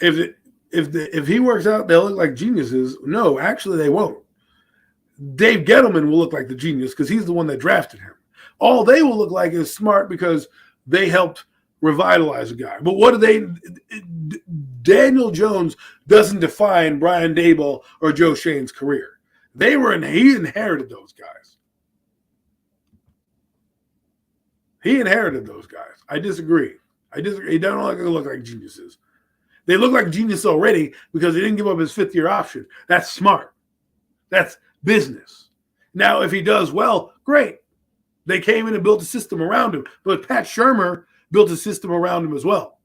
Speaker 1: If he works out, they'll look like geniuses. No, actually, they won't. Dave Gettleman will look like the genius because he's the one that drafted him. All they will look like is smart because they helped revitalize a guy. But what do they? Daniel Jones doesn't define Brian Daboll or Joe Shane's career. He inherited those guys. He inherited those guys. I disagree. They don't look like geniuses. They look like genius already because he didn't give up his fifth-year option. That's smart. That's business. Now, if he does well, great. They came in and built a system around him. But Pat Shurmur built a system around him as well.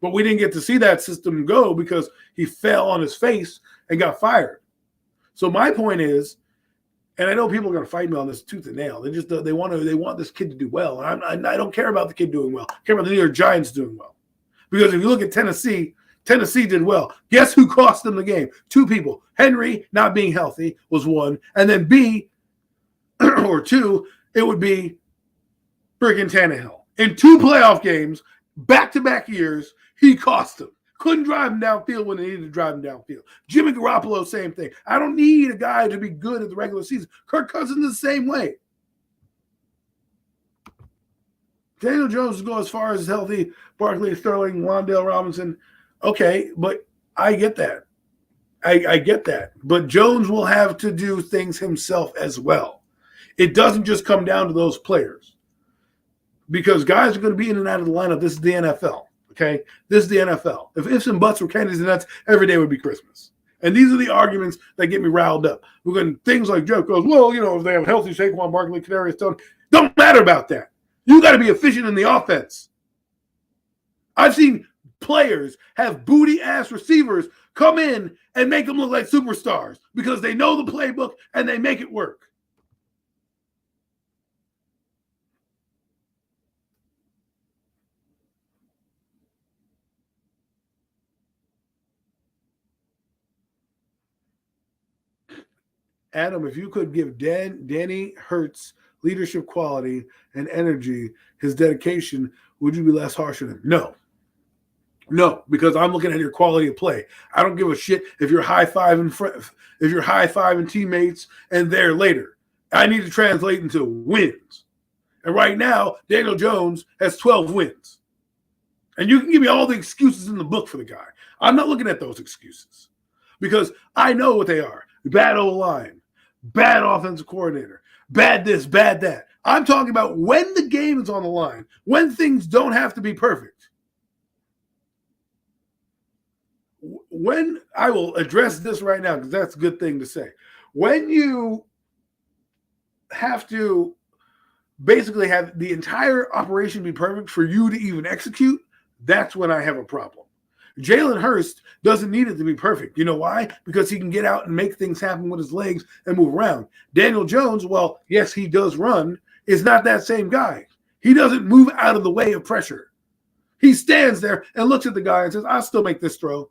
Speaker 1: But we didn't get to see that system go because he fell on his face and got fired. So my point is, and I know people are going to fight me on this tooth and nail. They want this kid to do well. And I don't care about the kid doing well. I care about the New York Giants doing well. Because if you look at Tennessee did well. Guess who cost them the game? Two people. Henry not being healthy was one. And then B, or two, it would be freaking Tannehill. In two playoff games, back-to-back years, he cost them. Couldn't drive him downfield when they needed to drive him downfield. Jimmy Garoppolo, same thing. I don't need a guy to be good at the regular season. Kirk Cousins the same way. Daniel Jones will go as far as healthy. Barkley, Sterling, Wan'Dale Robinson. Okay, but I get that. I get that. But Jones will have to do things himself as well. It doesn't just come down to those players. Because guys are going to be in and out of the lineup. This is the NFL, okay? This is the NFL. If ifs and buts were candies and nuts, every day would be Christmas. And these are the arguments that get me riled up. We're going things like Joe goes, well, if they have healthy Saquon Barkley, Kadarius Toney, don't matter about that. You got to be efficient in the offense. I've seen players have booty-ass receivers come in and make them look like superstars because they know the playbook and they make it work. Adam, if you could give Danny Hurts leadership quality and energy, his dedication, would you be less harsh on him? No, because I'm looking at your quality of play. I don't give a shit if you're high-fiving teammates and they're later. I need to translate into wins. And right now, Daniel Jones has 12 wins. And you can give me all the excuses in the book for the guy. I'm not looking at those excuses because I know what they are. Bad O-line, bad offensive coordinator, bad this, bad that. I'm talking about when the game is on the line, when things don't have to be perfect. When I will address this right now, because that's a good thing to say. When you have to basically have the entire operation be perfect for you to even execute, that's when I have a problem. Jalen Hurts doesn't need it to be perfect. You know why? Because he can get out and make things happen with his legs and move around. Daniel Jones, well, yes, he does run, is not that same guy. He doesn't move out of the way of pressure. He stands there and looks at the guy and says, I'll still make this throw.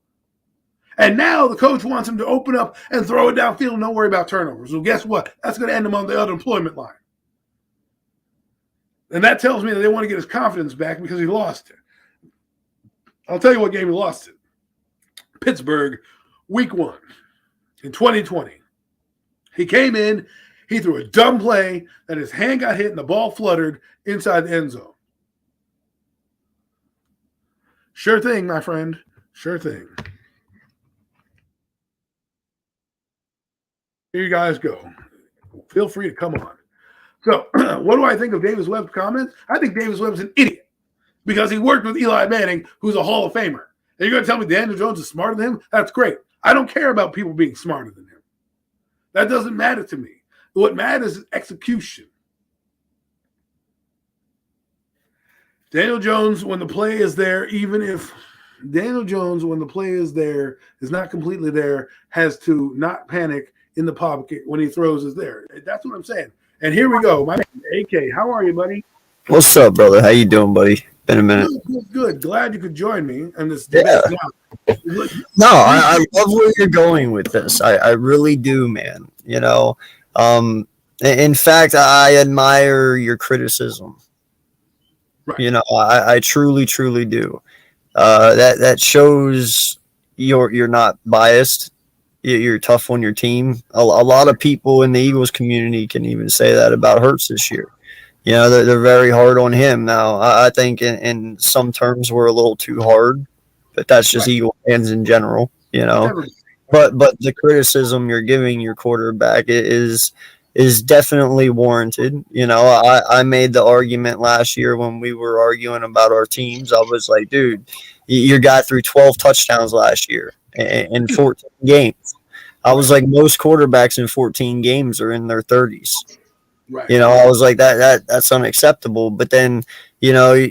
Speaker 1: And now the coach wants him to open up and throw it downfield and don't worry about turnovers. Well, guess what? That's going to end him on the unemployment line. And that tells me that they want to get his confidence back because he lost it. I'll tell you what game he lost it. Pittsburgh, week 1 in 2020. He came in, he threw a dumb play that his hand got hit and the ball fluttered inside the end zone. Sure thing, my friend. Sure thing. Here you guys go. Feel free to come on. So, what do I think of Davis Webb's comments? I think Davis Webb's an idiot because he worked with Eli Manning, who's a Hall of Famer. And you're going to tell me Daniel Jones is smarter than him? That's great. I don't care about people being smarter than him. That doesn't matter to me. What matters is execution. Daniel Jones, when the play is there, even if Daniel Jones, when the play is there, is not completely there, has to not panic in the pocket when he throws is there. That's what I'm saying. And here we go. My name is AK. How are you, buddy?
Speaker 2: What's up, brother? How you doing, buddy? Been a minute.
Speaker 1: Good. Glad you could join me in this
Speaker 2: Yeah.
Speaker 1: debate.
Speaker 2: No, I love where you're going with this. I really do, man. You know, in fact, I admire your criticism.
Speaker 1: Right.
Speaker 2: You know, I truly, truly do. That shows you're not biased. You're tough on your team. A lot of people in the Eagles community can even say that about Hurts this year. You know, they're very hard on him. Now, I think in some terms we're a little too hard, but that's just Eagle fans in general, you know. But the criticism you're giving your quarterback is definitely warranted. You know, I made the argument last year when we were arguing about our teams. I was like, dude, your guy threw 12 touchdowns last year in 14 games. I was like, most quarterbacks in 14 games are in their 30s.
Speaker 1: Right.
Speaker 2: You know, I was like, that's unacceptable. But then, you know,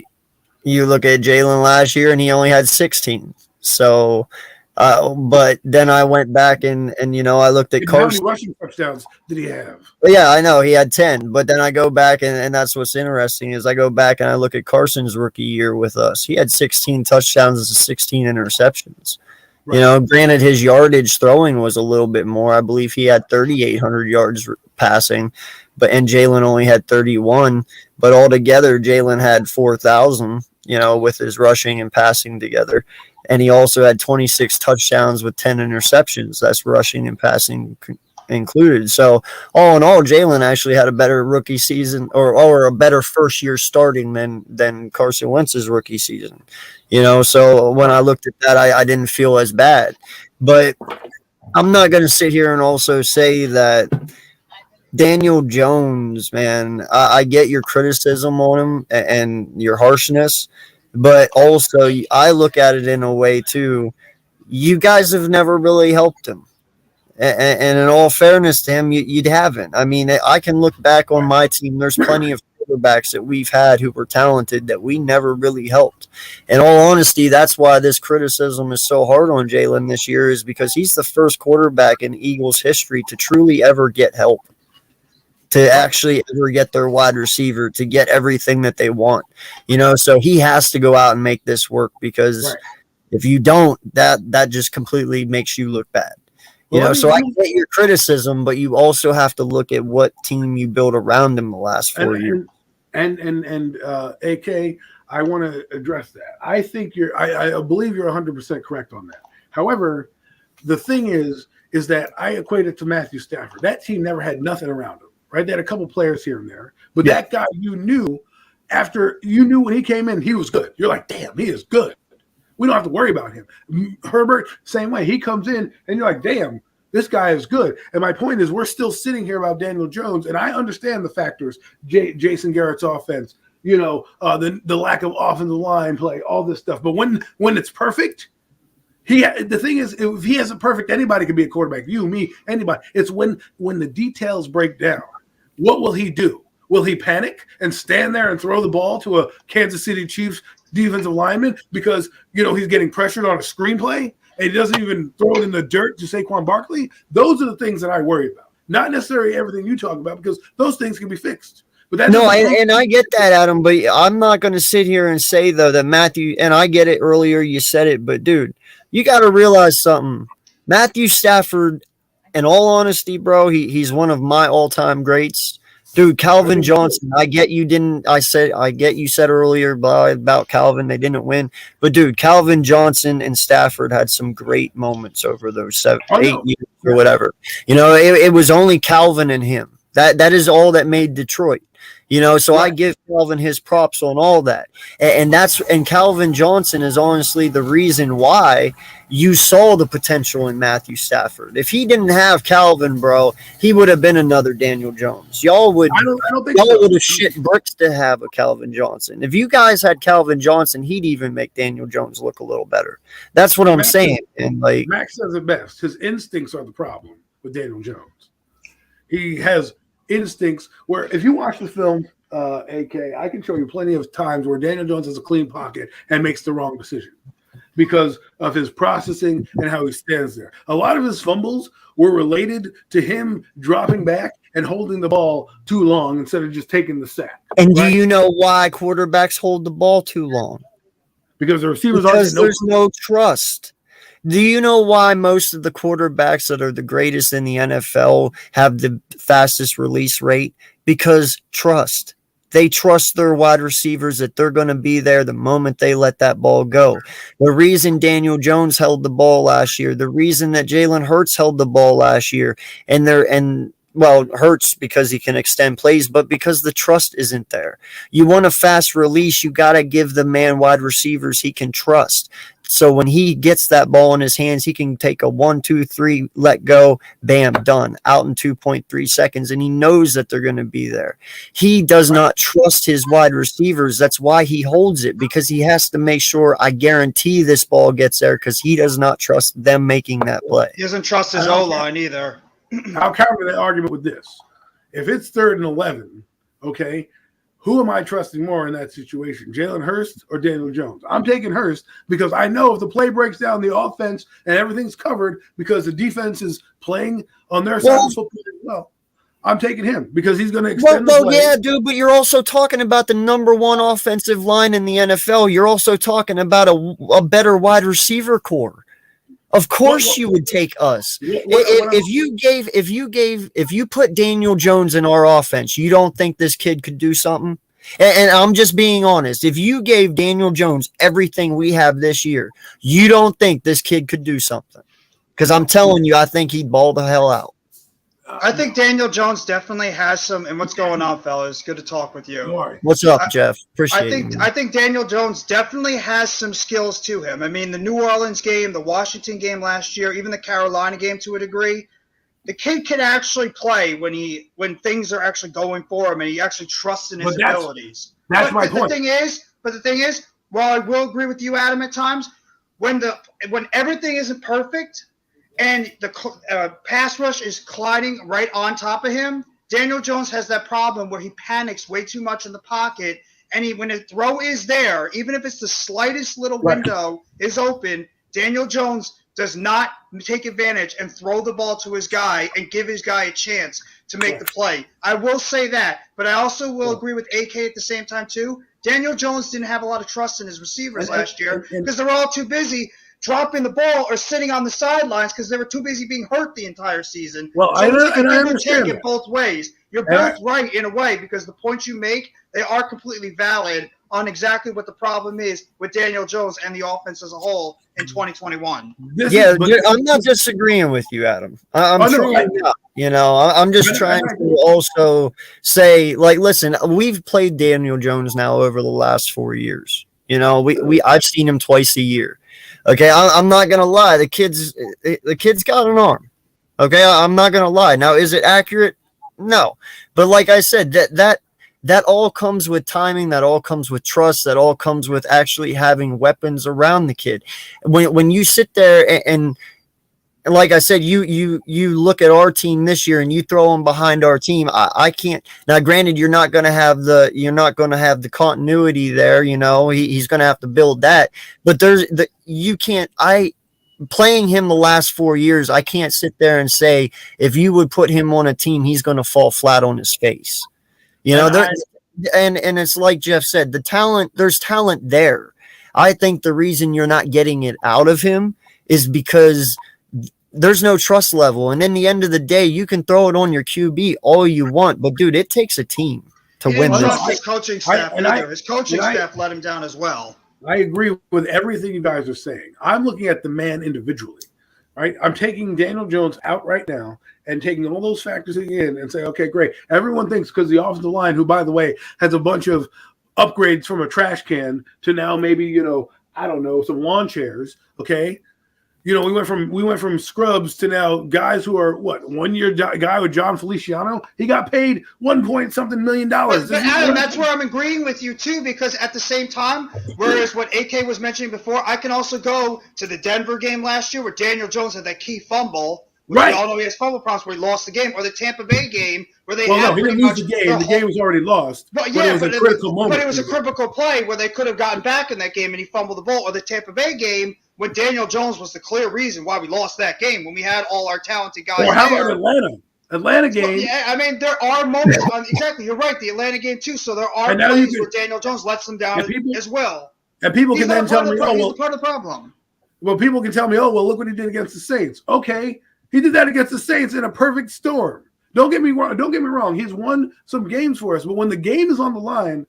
Speaker 2: you look at Jalen last year and he only had 16. So, but then I went back and you know, I looked at Carson.
Speaker 1: How many rushing touchdowns did he have?
Speaker 2: Yeah, I know he had 10. But then I go back and that's what's interesting is I go back and I look at Carson's rookie year with us. He had 16 touchdowns and 16 interceptions. Right. You know, granted, his yardage throwing was a little bit more. I believe he had 3,800 yards passing, and Jalen only had 31. But altogether, Jalen had 4,000, you know, with his rushing and passing together. And he also had 26 touchdowns with 10 interceptions. That's rushing and passing included. So all in all, Jalen actually had a better rookie season or a better first year starting than Carson Wentz's rookie season. You know, so when I looked at that, I didn't feel as bad. But I'm not going to sit here and also say that Daniel Jones, man, I get your criticism on him and your harshness, but also I look at it in a way too. You guys have never really helped him. And in all fairness to him, you haven't. I mean, I can look back on my team. There's plenty of quarterbacks that we've had who were talented that we never really helped. In all honesty, that's why this criticism is so hard on Jalen this year is because he's the first quarterback in Eagles history to truly ever get help, to actually ever get their wide receiver, to get everything that they want. You know, so he has to go out and make this work because if you don't, that just completely makes you look bad. You know, so I get your criticism, but you also have to look at what team you built around him the last 4 years.
Speaker 1: And AK, I want to address that. I think I believe you're 100% correct on that. However, the thing is that I equate it to Matthew Stafford. That team never had nothing around him, right? They had a couple players here and there, but that guy you knew when he came in, he was good. You're like, damn, he is good. We don't have to worry about him. Herbert, same way. He comes in, and you're like, damn, this guy is good. And my point is we're still sitting here about Daniel Jones, and I understand the factors, Jason Garrett's offense, you know, the lack of offensive line play, all this stuff. But when it's perfect, the thing is, if he isn't perfect, anybody can be a quarterback. You, me, anybody. It's when the details break down. What will he do? Will he panic and stand there and throw the ball to a Kansas City Chiefs defensive lineman because, he's getting pressured on a screenplay and he doesn't even throw it in the dirt to Saquon Barkley? Those are the things that I worry about. Not necessarily everything you talk about, because those things can be fixed. But
Speaker 2: and I get that, Adam, but I'm not going to sit here and say, though, that Matthew, and I get it earlier, you said it, but dude, you got to realize something. Matthew Stafford, in all honesty, bro, he's one of my all-time greats. Dude, Calvin Johnson, I get you said earlier about Calvin, they didn't win. But dude, Calvin Johnson and Stafford had some great moments over those 8 years or whatever. It was only Calvin and him. That is all that made Detroit. So I give Calvin his props on all that. And Calvin Johnson is honestly the reason why you saw the potential in Matthew Stafford. If he didn't have Calvin, bro, he would have been another Daniel Jones. Y'all would have shit bricks to have a Calvin Johnson. If you guys had Calvin Johnson, he'd even make Daniel Jones look a little better. That's what I'm saying. And
Speaker 1: Max says it best. His instincts are the problem with Daniel Jones. He has instincts where, if you watch the film, AK, I can show you plenty of times where Daniel Jones has a clean pocket and makes the wrong decision because of his processing and how he stands there. A lot of his fumbles were related to him dropping back and holding the ball too long instead of just taking the sack.
Speaker 2: And do you know why quarterbacks hold the ball too long?
Speaker 1: Because the receivers
Speaker 2: there's no trust. Do you know why most of the quarterbacks that are the greatest in the NFL have the fastest release rate? Because trust. They trust their wide receivers that they're going to be there the moment they let that ball go. The reason Daniel Jones held the ball last year, the reason that Jalen Hurts held the ball last year, Hurts because he can extend plays, but because the trust isn't there. You want a fast release, you got to give the man wide receivers he can trust. So when he gets that ball in his hands, he can take a 1, 2, 3, let go, bam, done, out in 2.3 seconds, and he knows that they're going to be there. He does not trust his wide receivers. That's why he holds it, because he has to make sure, I guarantee this ball gets there, because he does not trust them making that play.
Speaker 3: He doesn't trust his O-line either.
Speaker 1: I'll counter that argument with this. If it's 3rd and 11, okay, who am I trusting more in that situation, Jalen Hurts or Daniel Jones? I'm taking Hurts because I know if the play breaks down, the offense and everything's covered because the defense is playing on their side of the football as well. I'm taking him because he's going to extend the play.
Speaker 2: Yeah, dude, but you're also talking about the number 1 offensive line in the NFL. You're also talking about a better wide receiver core. Of course you would take us. If you put Daniel Jones in our offense, you don't think this kid could do something? And I'm just being honest. If you gave Daniel Jones everything we have this year, you don't think this kid could do something? Because I'm telling you, I think he'd ball the hell out.
Speaker 3: I think Daniel Jones definitely has some. And what's going on, fellas? Good to talk with you.
Speaker 2: What's up, Jeff? Appreciate it.
Speaker 3: I think Daniel Jones definitely has some skills to him. I mean, the New Orleans game, the Washington game last year, even the Carolina game to a degree. The kid can actually play when things are actually going for him, and he actually trusts in his abilities.
Speaker 1: That's my point.
Speaker 3: The thing is, while I will agree with you, Adam, at times, when everything isn't perfect and the pass rush is colliding right on top of him, Daniel Jones has that problem where he panics way too much in the pocket, and when the throw is there, even if it's the slightest little window is open, Daniel Jones does not take advantage and throw the ball to his guy and give his guy a chance to make the play. I will say that, but I also will agree with AK at the same time too. Daniel Jones didn't have a lot of trust in his receivers last year because they were all too busy dropping the ball or sitting on the sidelines because they were too busy being hurt the entire season.
Speaker 1: Well,
Speaker 3: so
Speaker 1: I understand
Speaker 3: it both ways. You're both right in a way because the points you make, they are completely valid on exactly what the problem is with Daniel Jones and the offense as a whole in 2021.
Speaker 2: I'm not disagreeing with you, Adam. I'm truly not. I'm just trying to also say, listen, we've played Daniel Jones now over the last 4 years. I've seen him twice a year. Okay, I'm not gonna lie. The kid's got an arm. Okay, I'm not gonna lie. Now, is it accurate? No, but like I said, that all comes with timing. That all comes with trust. That all comes with actually having weapons around the kid. When you sit there and like I said, you look at our team this year and you throw them behind our team. I can't. Now, granted, you're not going to have the continuity there. You know, he's going to have to build that. But you can't. Playing him the last 4 years, I can't sit there and say if you would put him on a team, he's going to fall flat on his face. You know, and it's like Jeff said, there's talent there. I think the reason you're not getting it out of him is because there's no trust level. And in the end of the day, you can throw it on your QB all you want, but dude, it takes a team to win
Speaker 3: He didn't
Speaker 2: this.
Speaker 3: trust his coaching staff either. His coaching staff let him down as well.
Speaker 1: I agree with everything you guys are saying. I'm looking at the man individually, right? I'm taking Daniel Jones out right now and taking all those factors in and say, okay, great. Everyone thinks because the offensive line, who, by the way, has a bunch of upgrades from a trash can to now maybe, I don't know, some lawn chairs, okay? We went from scrubs to now guys who are 1 year guy with John Feliciano. He got paid $1 million.
Speaker 3: But Adam, that's where I'm agreeing with you too, because at the same time, whereas what AK was mentioning before, I can also go to the Denver game last year where Daniel Jones had that key fumble. We all know he has fumble problems where he lost the game, or the Tampa Bay game where they
Speaker 1: he didn't lose the game. The game was already lost.
Speaker 3: But
Speaker 1: it was a critical moment.
Speaker 3: But it was a critical play where they could have gotten back in that game and he fumbled the ball. Or the Tampa Bay game when Daniel Jones was the clear reason why we lost that game, when we had all our talented guys.
Speaker 1: Or how about Atlanta? Atlanta game.
Speaker 3: Well, yeah, I mean, there are moments. Exactly, you're right. The Atlanta game too. So there are plays where Daniel Jones lets them down as well.
Speaker 1: And people can then tell me,
Speaker 3: he's part of the problem.
Speaker 1: Well, people can tell me, look what he did against the Saints. Okay, he did that against the Saints in a perfect storm. Don't get me wrong. He's won some games for us, but when the game is on the line,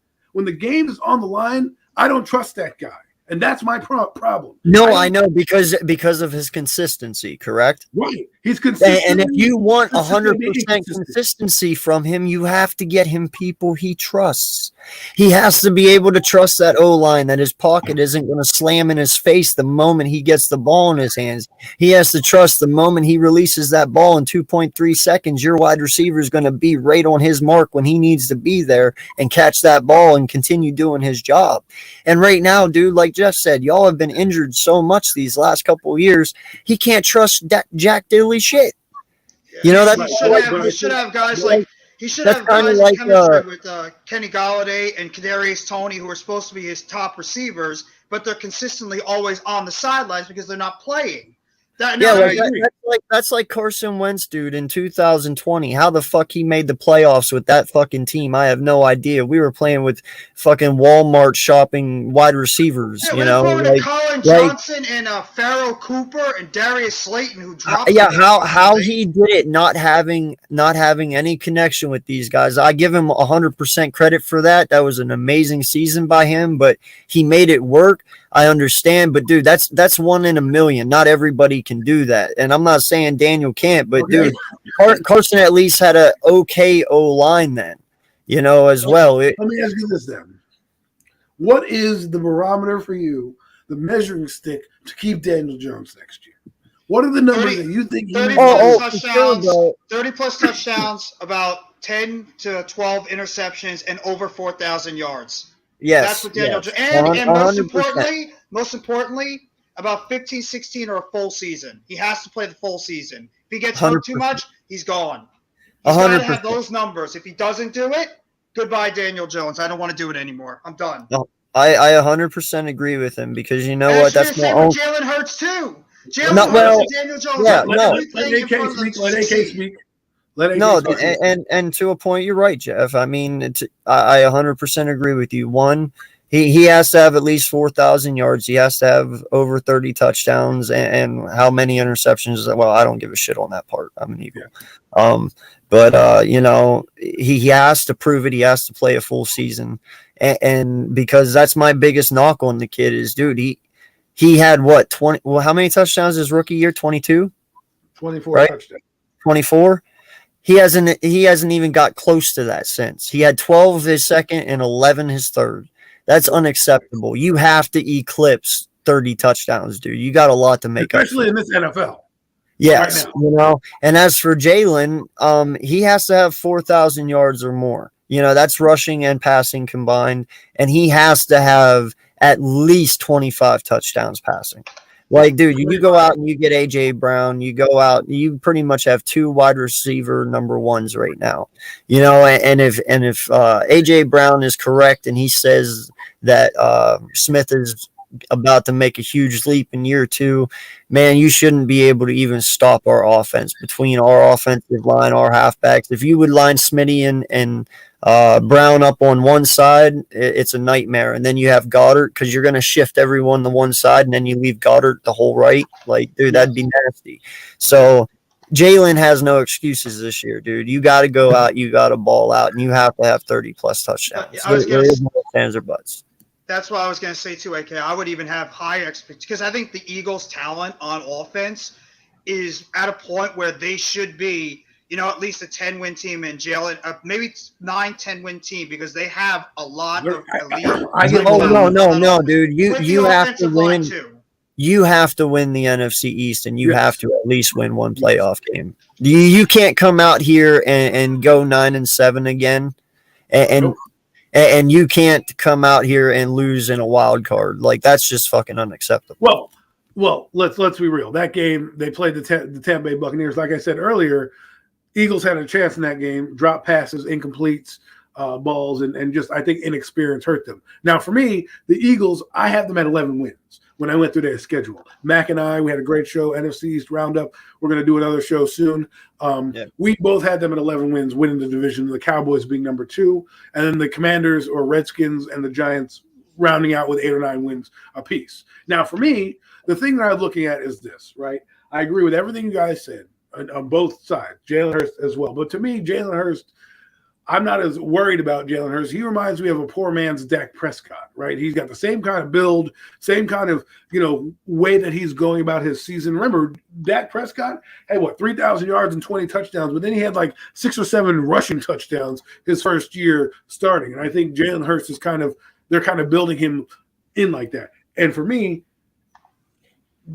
Speaker 1: I don't trust that guy. And that's my problem.
Speaker 2: No, I know because of his consistency, correct?
Speaker 1: Right. He's consistent.
Speaker 2: And if you want 100% consistency from him, you have to get him people he trusts. He has to be able to trust that O-line, that his pocket isn't going to slam in his face the moment he gets the ball in his hands. He has to trust the moment he releases that ball in 2.3 seconds, your wide receiver is going to be right on his mark when he needs to be there and catch that ball and continue doing his job. And right now, dude, like Jeff said, y'all have been injured so much these last couple of years, he can't trust Jack Diddley shit. You know,
Speaker 3: he should have guys like chemistry with Kenny Golladay and Kadarius Toney, who are supposed to be his top receivers, but they're consistently always on the sidelines because they're not playing. That's
Speaker 2: like Carson Wentz, dude, in 2020. How the fuck he made the playoffs with that fucking team, I have no idea. We were playing with fucking Walmart shopping wide receivers,
Speaker 3: Colin Johnson and Pharaoh Cooper and Darius Slayton, who dropped.
Speaker 2: How he did it, not having any connection with these guys. I give him 100% credit for that. That was an amazing season by him, but he made it work. I understand, but dude, that's 1 in a million. Not everybody can do that. And I'm not saying Daniel can't, but dude, Carson at least had a okay O-line then, as well.
Speaker 1: Let me ask you this then. What is the barometer for you, the measuring stick to keep Daniel Jones next year? What are the numbers that you think
Speaker 3: 30 plus touchdowns, about 10 to 12 interceptions, and over 4,000 yards.
Speaker 2: Yes.
Speaker 3: That's what Daniel Jones. And most importantly, about 15, 16 or a full season. He has to play the full season. If he gets hurt too much, he's gone. He's got to have those numbers. If he doesn't do it, goodbye, Daniel Jones. I don't want to do it anymore. I'm done.
Speaker 2: No, I 100% agree with him because you know what? That's my own.
Speaker 3: Jalen Hurts too. Jalen Hurts and Daniel Jones.
Speaker 2: Yeah,
Speaker 1: Let AK speak.
Speaker 2: And to a point, you're right, Jeff. I mean, I 100% agree with you. One, he has to have at least 4,000 yards. He has to have over 30 touchdowns and how many interceptions. Well, I don't give a shit on that part. I'm an Eagle. Yeah. But he has to prove it. He has to play a full season. And because that's my biggest knock on the kid is, dude, he had what, 20? Well, how many touchdowns his rookie year? 22?
Speaker 1: 24
Speaker 2: right?
Speaker 1: touchdowns.
Speaker 2: 24? He hasn't even got close to that since. He had 12 his second and 11 his third. That's unacceptable. You have to eclipse 30 touchdowns, dude. You got a lot to make
Speaker 1: especially in this NFL.
Speaker 2: Yes, right. And as for Jalen, he has to have 4,000 yards or more. That's rushing and passing combined, and he has to have at least 25 touchdowns passing. Like, dude, you go out and you get AJ Brown. You go out, you pretty much have 2 wide receiver number ones right now. You know, and if AJ Brown is correct and he says that Smith is about to make a huge leap in year 2, man, you shouldn't be able to even stop our offense between our offensive line, our halfbacks. If you would line Smitty and Brown up on one side, it's a nightmare. And then you have Goddard because you're going to shift everyone to one side and then you leave Goddard the whole right. Like, dude, that'd be nasty. So Jalen has no excuses this year, dude. You got to go out, you got to ball out, and you have to have 30-plus touchdowns. There is no fans or butts.
Speaker 3: That's what I was going to say too, AK. I would even have high expectations because I think the Eagles' talent on offense is at a point where they should be, at least a 10-win team, and Jalen, maybe 9-10-win team because they have a lot of elite.
Speaker 2: No, dude. You have to win. You have to win the NFC East, and you have to at least win one playoff game. You can't come out here and go 9-7 again, and you can't come out here and lose in a wild card. Like, that's just fucking unacceptable.
Speaker 4: Well, let's be real. That game, they played the Tampa Bay Buccaneers. Like I said earlier, Eagles had a chance in that game, drop passes, incompletes, balls, and just, I think, inexperience hurt them. Now, for me, the Eagles, I have them at 11 wins when I went through their schedule. Mac and I, we had a great show, NFC East Roundup. We're going to do another show soon. We both had them at 11 wins, winning the division, the Cowboys being number 2, and then the Commanders or Redskins and the Giants rounding out with 8 or 9 wins apiece. Now, for me, the thing that I'm looking at is this, right? I agree with everything you guys said on both sides, Jalen Hurts as well. But to me, Jalen Hurts, I'm not as worried about Jalen Hurts. He reminds me of a poor man's Dak Prescott, right? He's got the same kind of build, same kind of, way that he's going about his season. Remember, Dak Prescott had 3,000 yards and 20 touchdowns, but then he had like 6 or 7 rushing touchdowns his first year starting. And I think Jalen Hurts is they're kind of building him in like that. And for me,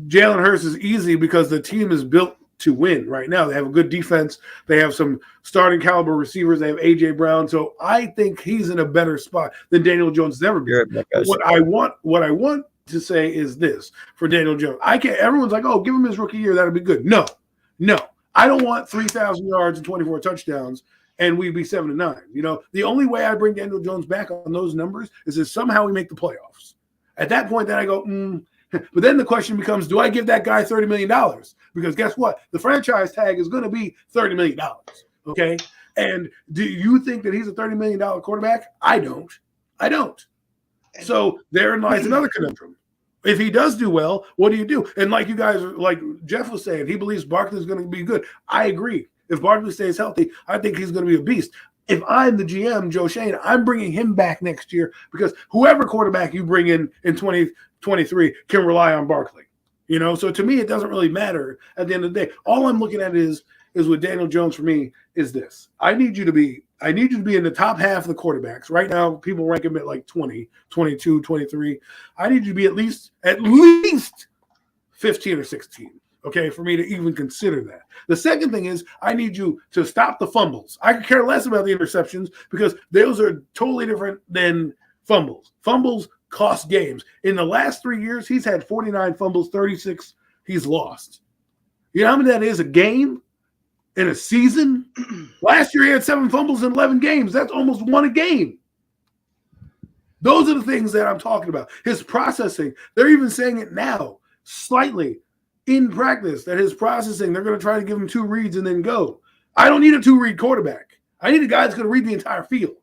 Speaker 4: Jalen Hurts is easy because the team is built to win right now. They have a good defense. They have some starting caliber receivers. They have AJ Brown. So I think he's in a better spot than Daniel Jones has ever been. What I want to say is this for Daniel Jones. Everyone's like, oh, give him his rookie year. That'll be good. No. I don't want 3,000 yards and 24 touchdowns and we'd be 7-9. The only way I bring Daniel Jones back on those numbers is if somehow we make the playoffs. At that point, then I go, But then the question becomes, do I give that guy $30 million? Because guess what? The franchise tag is going to be $30 million. Okay. And do you think that he's a $30 million quarterback? I don't. So therein lies another conundrum. If he does do well, what do you do? And like you guys, like Jeff was saying, he believes Barkley's going to be good. I agree. If Barkley stays healthy, I think he's going to be a beast. If I'm the GM, Joe Schoen, I'm bringing him back next year because whoever quarterback you bring in 2023 can rely on Barkley. So to me, it doesn't really matter at the end of the day. All I'm looking at is with Daniel Jones for me is this. I need you to be in the top half of the quarterbacks. Right now, people rank him at like 20, 22, 23. I need you to be at least 15 or 16. Okay, for me to even consider that. The second thing is I need you to stop the fumbles. I could care less about the interceptions because those are totally different than fumbles. Fumbles cost games. In the last 3 years, he's had 49 fumbles, 36 he's lost. You know how many that is a game in a season? Last year, he had 7 fumbles in 11 games. That's almost 1 a game. Those are the things that I'm talking about. His processing, they're even saying it now, slightly in practice, that his processing, they're going to try to give him 2 reads and then go. I don't need a 2-read quarterback. I need a guy that's going to read the entire field.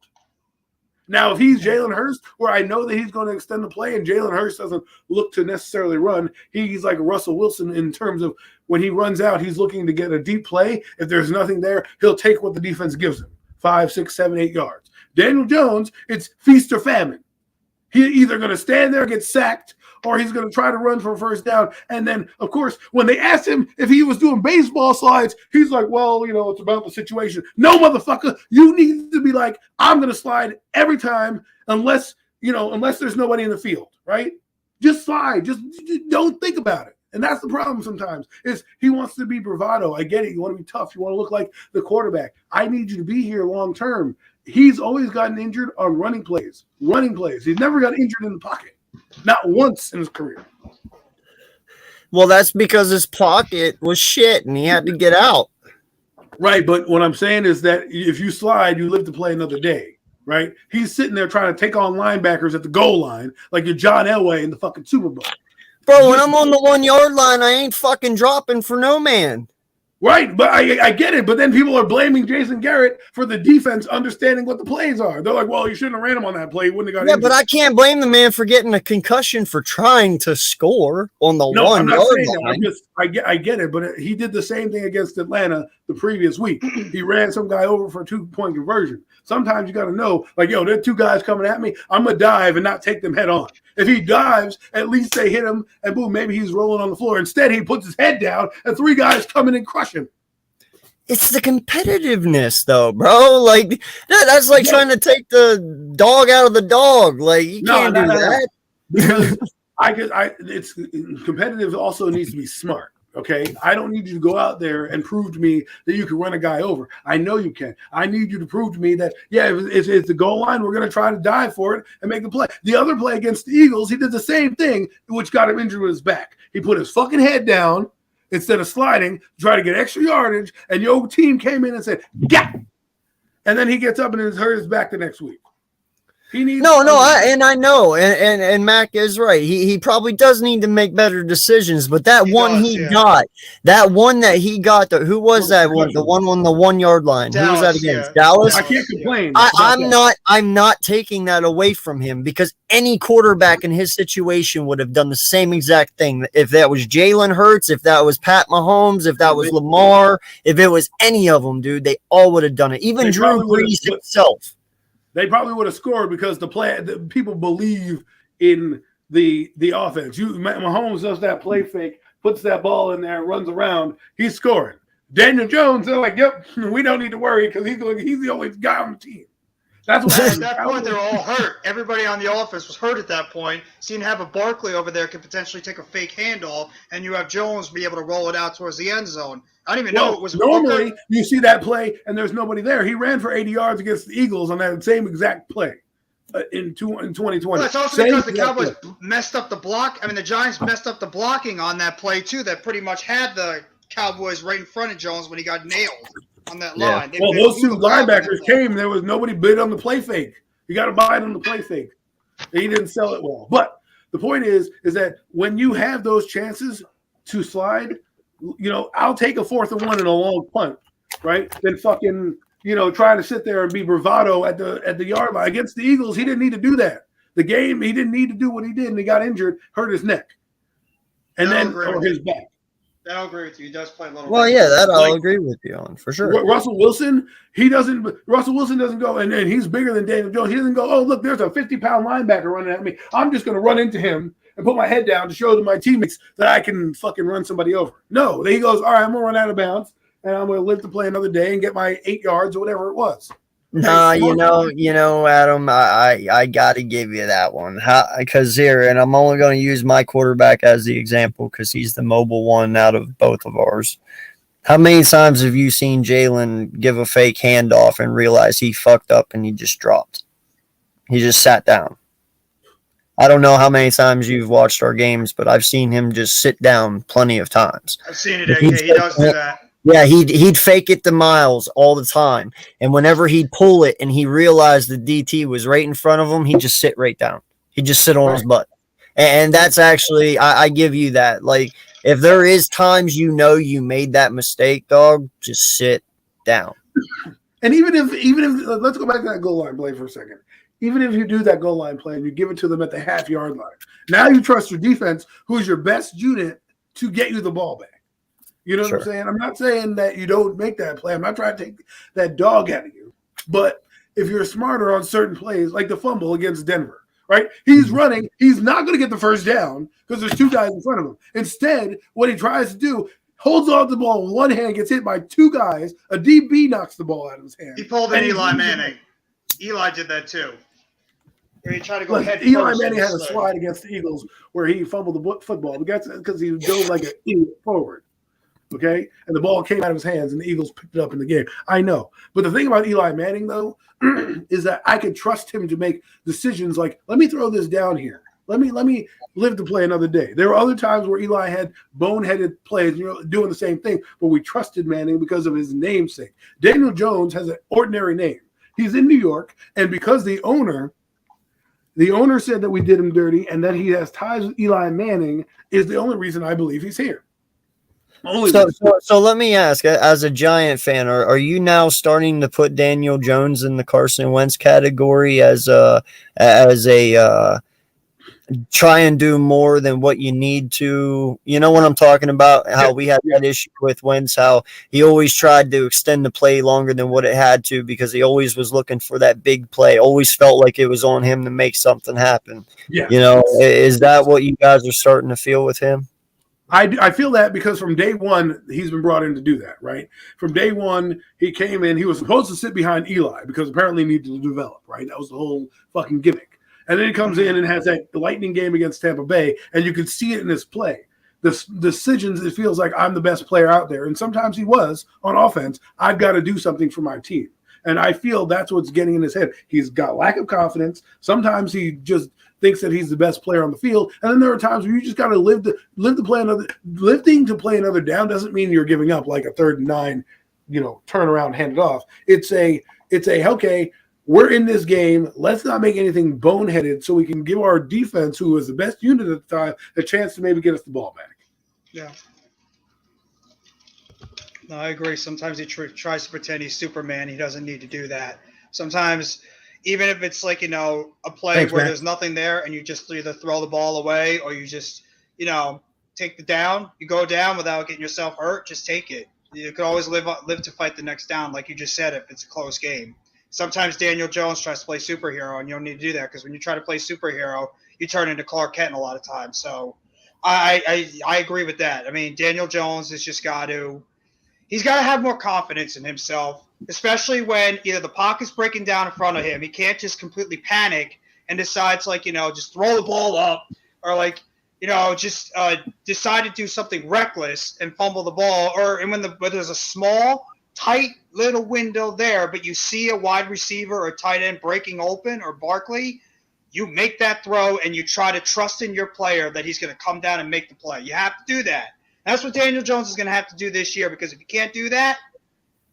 Speaker 4: Now, if he's Jalen Hurts, where I know that he's going to extend the play and Jalen Hurts doesn't look to necessarily run, he's like Russell Wilson in terms of when he runs out, he's looking to get a deep play. If there's nothing there, he'll take what the defense gives him, 5, 6, 7, 8 yards. Daniel Jones, it's feast or famine. He's either going to stand there and get sacked, or he's going to try to run for a first down. And then, of course, when they asked him if he was doing baseball slides, he's like, well, it's about the situation. No, motherfucker, you need to be like, I'm going to slide every time unless there's nobody in the field, right? Just slide. Just don't think about it. And that's the problem sometimes is he wants to be bravado. I get it. You want to be tough. You want to look like the quarterback. I need you to be here long term. He's always gotten injured on running plays. He's never got injured in the pocket. Not once in his career.
Speaker 2: Well, that's because his pocket was shit and he had to get out.
Speaker 4: Right, but what I'm saying is that if you slide, you live to play another day, right? He's sitting there trying to take on linebackers at the goal line like you're John Elway in the fucking Super Bowl.
Speaker 2: Bro, when I'm on the 1 yard line, I ain't fucking dropping for no man.
Speaker 4: Right, but I get it. But then people are blaming Jason Garrett for the defense understanding what the plays are. They're like, well, you shouldn't have ran him on that play. He wouldn't have got
Speaker 2: Yeah,
Speaker 4: injured.
Speaker 2: but I can't blame the man for getting a concussion for trying to score on the
Speaker 4: No,
Speaker 2: 1
Speaker 4: I'm not
Speaker 2: yard
Speaker 4: saying that.
Speaker 2: line.
Speaker 4: I get it, but he did the same thing against Atlanta the previous week. He ran some guy over for a 2-point conversion. Sometimes you got to know, like, yo, there are 2 guys coming at me. I'm going to dive and not take them head on. If he dives, at least they hit him, and boom, maybe he's rolling on the floor. Instead, he puts his head down, and 3 guys come in and crush him.
Speaker 2: It's the competitiveness, though, bro. Like that's like trying to take the dog out of the dog. Like you can't do that.
Speaker 4: Because it's competitive. Also needs to be smart. Okay, I don't need you to go out there and prove to me that you can run a guy over. I know you can. I need you to prove to me that if it's the goal line, we're going to try to dive for it and make the play. The other play against the Eagles, he did the same thing, which got him injured with his back. He put his fucking head down instead of sliding, try to get extra yardage, and your team came in and said, "Yeah," and then he gets up and has hurt his back the next week. He needs
Speaker 2: I know, and Mac is right. He probably does need to make better decisions, but that one that he got, who was that one? The one on the 1 yard line.
Speaker 3: Dallas,
Speaker 2: who was that against?
Speaker 3: yeah.
Speaker 2: Dallas.
Speaker 4: I can't complain.
Speaker 2: I'm not taking that away from him because any quarterback in his situation would have done the same exact thing. If that was Jalen Hurts, if that was Pat Mahomes, if that was Lamar, if it was any of them, dude, they all would have done it. Even Drew Brees himself.
Speaker 4: They probably would have scored because the people believe in the offense. Mahomes does that play fake, puts that ball in there, runs around. He's scoring. Daniel Jones, they're like, yep, we don't need to worry because he's the only guy on the team. That's what
Speaker 3: At that point, they're all hurt. Everybody on the offense was hurt at that point. So you have a Barkley over there could potentially take a fake handoff, and you have Jones be able to roll it out towards the end zone. I don't even know it was
Speaker 4: normally you see that play and there's nobody there. He ran for 80 yards against the Eagles on that same exact play in 2020.
Speaker 3: Well, it's also because the Cowboys messed up the block. I mean, the Giants messed up the blocking on that play too. That pretty much had the Cowboys right in front of Jones when he got nailed on that line.
Speaker 4: Well, those 2 linebackers came. There was nobody bid on the play fake. You got to buy it on the play fake. He didn't sell it well. But the point is that when you have those chances to slide, I'll take a 4th and 1 and a long punt, right? Then fucking, trying to sit there and be bravado at the yard line. Against the Eagles, he didn't need to do that. The game, he didn't need to do what he did, and he got injured, hurt his neck, or his back.
Speaker 3: I'll agree with you. He does play a little.
Speaker 2: Well, yeah, that I'll agree with you on for sure.
Speaker 4: Russell Wilson doesn't go, and he's bigger than Daniel Jones. He doesn't go, oh, look, there's a 50-pound linebacker running at me. I'm just going to run into him and put my head down to show to my teammates that I can fucking run somebody over. No, he goes, all right, I'm going to run out of bounds, and I'm going to live to play another day and get my 8 yards or whatever it was.
Speaker 2: Nah, Adam, I got to give you that one. Because here, and I'm only going to use my quarterback as the example because he's the mobile one out of both of ours. How many times have you seen Jalen give a fake handoff and realize he fucked up and he just dropped? He just sat down. I don't know how many times you've watched our games, but I've seen him just sit down plenty of times.
Speaker 3: I've seen it. He does do that.
Speaker 2: Yeah, he'd fake it to Miles all the time. And whenever he'd pull it and he realized the DT was right in front of him, he'd just sit right down. He'd just sit on his butt. And that's actually, I give you that. Like, if there is times you made that mistake, dog, just sit down.
Speaker 4: And even if let's go back to that goal line play for a second. Even if you do that goal line play and you give it to them at the half-yard line, now you trust your defense, who's your best unit, to get you the ball back. You know what I'm saying? I'm not saying that you don't make that play. I'm not trying to take that dog out of you. But if you're smarter on certain plays, like the fumble against Denver, right? He's running. He's not going to get the first down because there's 2 guys in front of him. Instead, what he tries to do, holds on to the ball with one hand, gets hit by 2 guys. A DB knocks the ball out of his hand.
Speaker 3: He pulled in Eli Manning. Eli did that too. Where he tried to go ahead.
Speaker 4: Eli Manning had a slide against the Eagles where he fumbled the football. That's because he dove like an idiot forward. Okay, and the ball came out of his hands, and the Eagles picked it up in the game. I know, but the thing about Eli Manning, though, is that I could trust him to make decisions like, let me throw this down here. Let me live to play another day. There were other times where Eli had boneheaded plays, doing the same thing, but we trusted Manning because of his namesake. Daniel Jones has an ordinary name. He's in New York, and because the owner said that we did him dirty and that he has ties with Eli Manning is the only reason I believe he's here.
Speaker 2: So let me ask, as a Giant fan, are you now starting to put Daniel Jones in the Carson Wentz category as a try and do more than what you need to? You know what I'm talking about? How we had that issue with Wentz, how he always tried to extend the play longer than what it had to because he always was looking for that big play. Always felt like it was on him to make something happen.
Speaker 4: Yeah.
Speaker 2: Is that what you guys are starting to feel with him?
Speaker 4: I feel that because from day one, he's been brought in to do that, right? From day one, he came in, he was supposed to sit behind Eli because apparently he needed to develop, right? That was the whole fucking gimmick. And then he comes in and has that lightning game against Tampa Bay, and you can see it in his play. The decisions, it feels like I'm the best player out there. And sometimes he was on offense. I've got to do something for my team. And I feel that's what's getting in his head. He's got lack of confidence. Sometimes he just thinks that he's the best player on the field. And then there are times where you just got to live to play another. Lifting to play another down doesn't mean you're giving up like a 3rd and 9, turn around, hand it off. It's a okay, we're in this game. Let's not make anything boneheaded so we can give our defense, who was the best unit at the time, a chance to maybe get us the ball back.
Speaker 3: Yeah. No, I agree. Sometimes he tries to pretend he's Superman. He doesn't need to do that. Sometimes, even if it's like, a play where there's nothing there and you just either throw the ball away or you just, take the down, you go down without getting yourself hurt, just take it. You can always live to fight the next down, like you just said, if it's a close game. Sometimes Daniel Jones tries to play superhero, and you don't need to do that because when you try to play superhero, you turn into Clark Kent a lot of times. So I agree with that. I mean, Daniel Jones has just he's got to have more confidence in himself, especially when either the pocket's breaking down in front of him. He can't just completely panic and decides just throw the ball up or just decide to do something reckless and fumble the ball. When there's a small, tight little window there, but you see a wide receiver or tight end breaking open or Barkley, you make that throw and you try to trust in your player that he's going to come down and make the play. You have to do that. That's what Daniel Jones is going to have to do this year, because if you can't do that,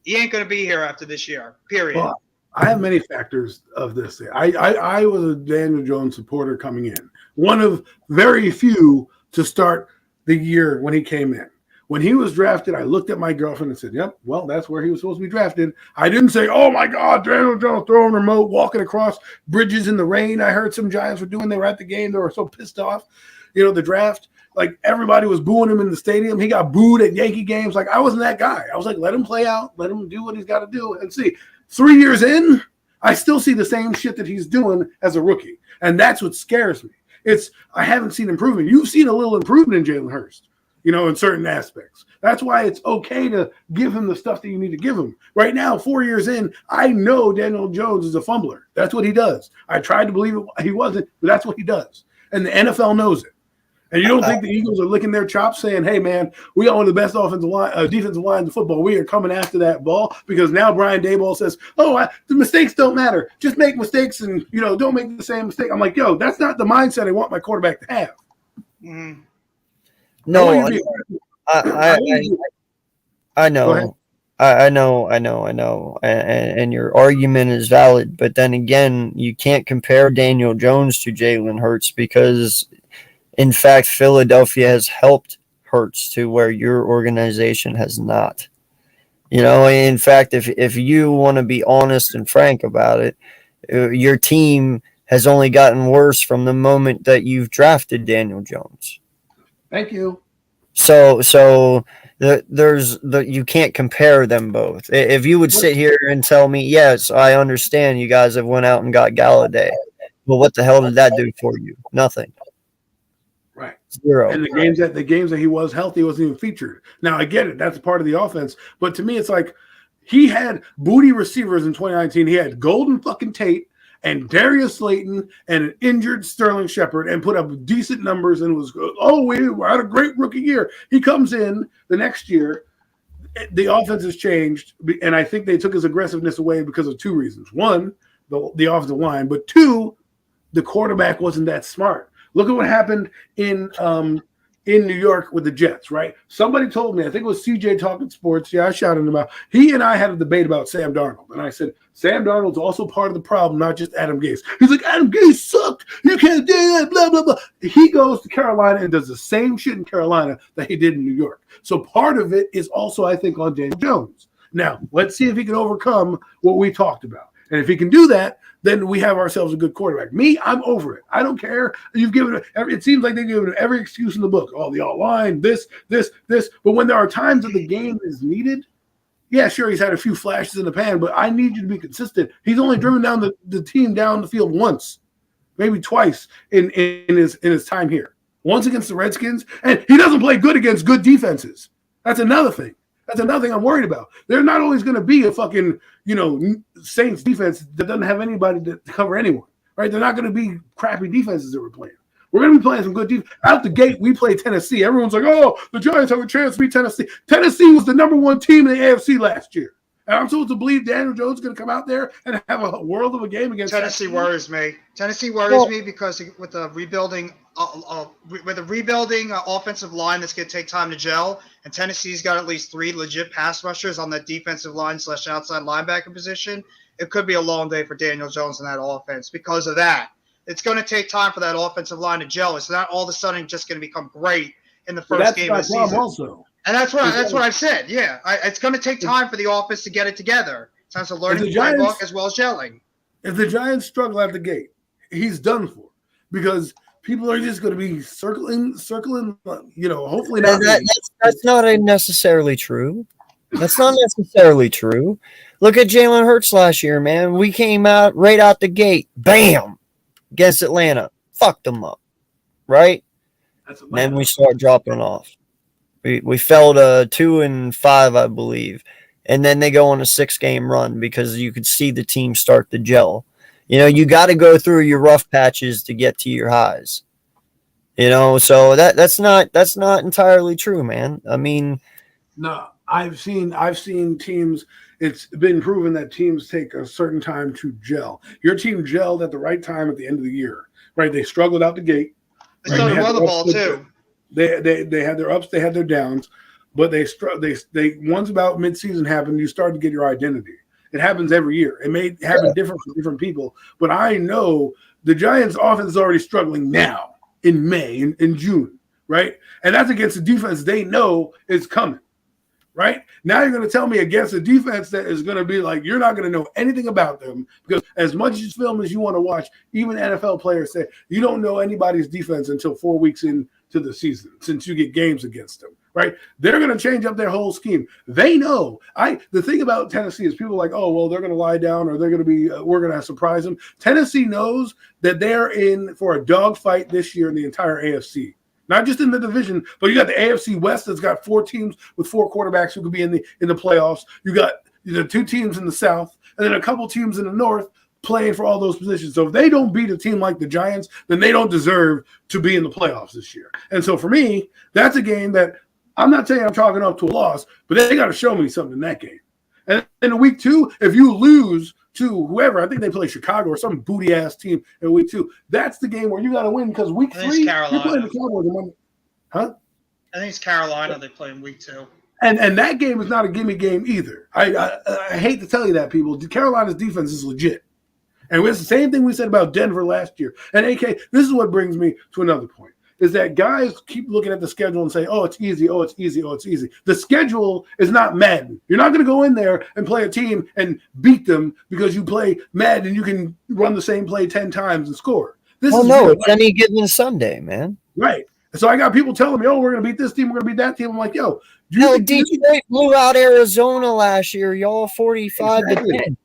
Speaker 3: he ain't going to be here after this year, period.
Speaker 4: Well, I have many factors of this. I was a Daniel Jones supporter coming in. One of very few to start the year when he came in. When he was drafted, I looked at my girlfriend and said, yep, well, that's where he was supposed to be drafted. I didn't say, oh, my God, Daniel Jones throwing a remote, walking across bridges in the rain. I heard some Giants were doing. They were at the game. They were so pissed off. The draft, like everybody was booing him in the stadium. He got booed at Yankee games. Like, I wasn't that guy. I was like, let him play out. Let him do what he's got to do and see. 3 years in, I still see the same shit that he's doing as a rookie. And that's what scares me. I haven't seen improvement. You've seen a little improvement in Jalen Hurst, in certain aspects. That's why it's okay to give him the stuff that you need to give him. Right now, 4 years in, I know Daniel Jones is a fumbler. That's what he does. I tried to believe he wasn't, but that's what he does. And the NFL knows it. And you don't think the Eagles are licking their chops saying, hey, man, we got one of the best defensive lines in football. We are coming after that ball because now Brian Daboll says, the mistakes don't matter. Just make mistakes and, don't make the same mistake. I'm like, yo, that's not the mindset I want my quarterback to have.
Speaker 3: Mm-hmm.
Speaker 2: No, I know. I know. And your argument is valid. But then again, you can't compare Daniel Jones to Jalen Hurts because – in fact, Philadelphia has helped Hurts to where your organization has not. In fact, if you want to be honest and frank about it, your team has only gotten worse from the moment that you've drafted Daniel Jones.
Speaker 4: Thank you.
Speaker 2: So you can't compare them both. If you would sit here and tell me, yes, I understand you guys have went out and got Galladay. Well, what the hell did that do for you? Nothing.
Speaker 4: Right.
Speaker 2: 0.
Speaker 4: And the games that he was healthy wasn't even featured. Now I get it. That's a part of the offense. But to me, it's like he had booty receivers in 2019. He had Golden fucking Tate and Darius Slayton and an injured Sterling Shepard and put up decent numbers and was, we had a great rookie year. He comes in the next year. The offense has changed. And I think they took his aggressiveness away because of 2 reasons. 1, the offensive line. But 2, the quarterback wasn't that smart. Look at what happened in New York with the Jets, right? Somebody told me, I think it was CJ Talking Sports. Yeah, I shouted him out. He and I had a debate about Sam Darnold. And I said, Sam Darnold's also part of the problem, not just Adam Gase. He's like, Adam Gase sucked. You can't do that, blah, blah, blah. He goes to Carolina and does the same shit in Carolina that he did in New York. So part of it is also, I think, on Daniel Jones. Now, let's see if he can overcome what we talked about. And if he can do that, then we have ourselves a good quarterback. Me, I'm over it. I don't care. You've given it seems like they've given every excuse in the book. Oh, the all-line, this. But when there are times that the game is needed, yeah, sure, he's had a few flashes in the pan, but I need you to be consistent. He's only driven down the team down the field once, maybe twice in his time here. Once against the Redskins, and he doesn't play good against good defenses. That's another thing. That's another thing I'm worried about. They're not always going to be a fucking, Saints defense that doesn't have anybody to cover anyone, right? They're not going to be crappy defenses that we're playing. We're going to be playing some good defense. Out the gate, we play Tennessee. Everyone's like, oh, the Giants have a chance to beat Tennessee. Tennessee was the number one team in the AFC last year. And I'm supposed to believe Daniel Jones is going to come out there and have a world of a game against
Speaker 3: Tennessee. Worries me. Tennessee worries me because with the rebuilding offensive line that's going to take time to gel, and Tennessee's got at least 3 legit pass rushers on that defensive line / outside linebacker position. It could be a long day for Daniel Jones in that offense because of that. It's going to take time for that offensive line to gel. It's not all of a sudden just going to become great in the first game of the season.
Speaker 4: Also.
Speaker 3: And that's what I've said. Yeah, it's going to take time for the offense to get it together. It's time to learn the playbook as well as gelling.
Speaker 4: If the Giants struggle at the gate, he's done for because people are just going to be circling. Hopefully not.
Speaker 2: That's not necessarily true. That's not necessarily true. Look at Jalen Hurts last year, man. We came out right out the gate, bam, against Atlanta, fucked them up, right? Then we start dropping off. We fell to 2-5, I believe, and then they go on a 6-game run because you could see the team start to gel. You got to go through your rough patches to get to your highs. So that's not entirely true, man. I mean,
Speaker 4: no, I've seen teams. It's been proven that teams take a certain time to gel. Your team gelled at the right time at the end of the year, right? They struggled out the gate.
Speaker 3: They started run the ball too.
Speaker 4: They had their ups, they had their downs, but they once about midseason happened, you start to get your identity. It happens every year. It may happen different for different people, but I know the Giants' offense is already struggling now in May, in June, right? And that's against the defense they know is coming, right? Now you're going to tell me against a defense that is going to be like, you're not going to know anything about them because as much film as you want to watch, even NFL players say you don't know anybody's defense until 4 weeks into the season since you get games against them, right? They're going to change up their whole scheme. They know. The thing about Tennessee is people are like, oh, well, they're going to lie down or they're going to be, we're going to surprise them. Tennessee knows that they're in for a dogfight this year in the entire AFC. Not just in the division, but you got the AFC West that's got 4 teams with 4 quarterbacks who could be in the playoffs. You got the 2 teams in the South, and then a couple teams in the North playing for all those positions. So if they don't beat a team like the Giants, then they don't deserve to be in the playoffs this year. And so for me, that's a game that I'm not saying I'm chalking up to a loss, but they got to show me something in that game. And in week 2, if you lose to whoever, I think they play Chicago or some booty ass team in week 2. That's the game where you got to win because week 3 you're playing the Cowboys. Huh?
Speaker 3: I think it's Carolina they play in week 2.
Speaker 4: And that game is not a gimme game either. I hate to tell you that, people. Carolina's defense is legit, and it's the same thing we said about Denver last year. And AK, this is what brings me to another point. Is that guys keep looking at the schedule and say, oh, it's easy, oh, it's easy, oh, it's easy. The schedule is not Madden. You're not going to go in there and play a team and beat them because you play Madden and you can run the same play 10 times and score.
Speaker 2: It's any given Sunday, man.
Speaker 4: Right. So I got people telling me, oh, we're going to beat this team, we're going to beat that team. I'm like, yo.
Speaker 2: Detroit blew out Arizona last year, y'all, 45-10.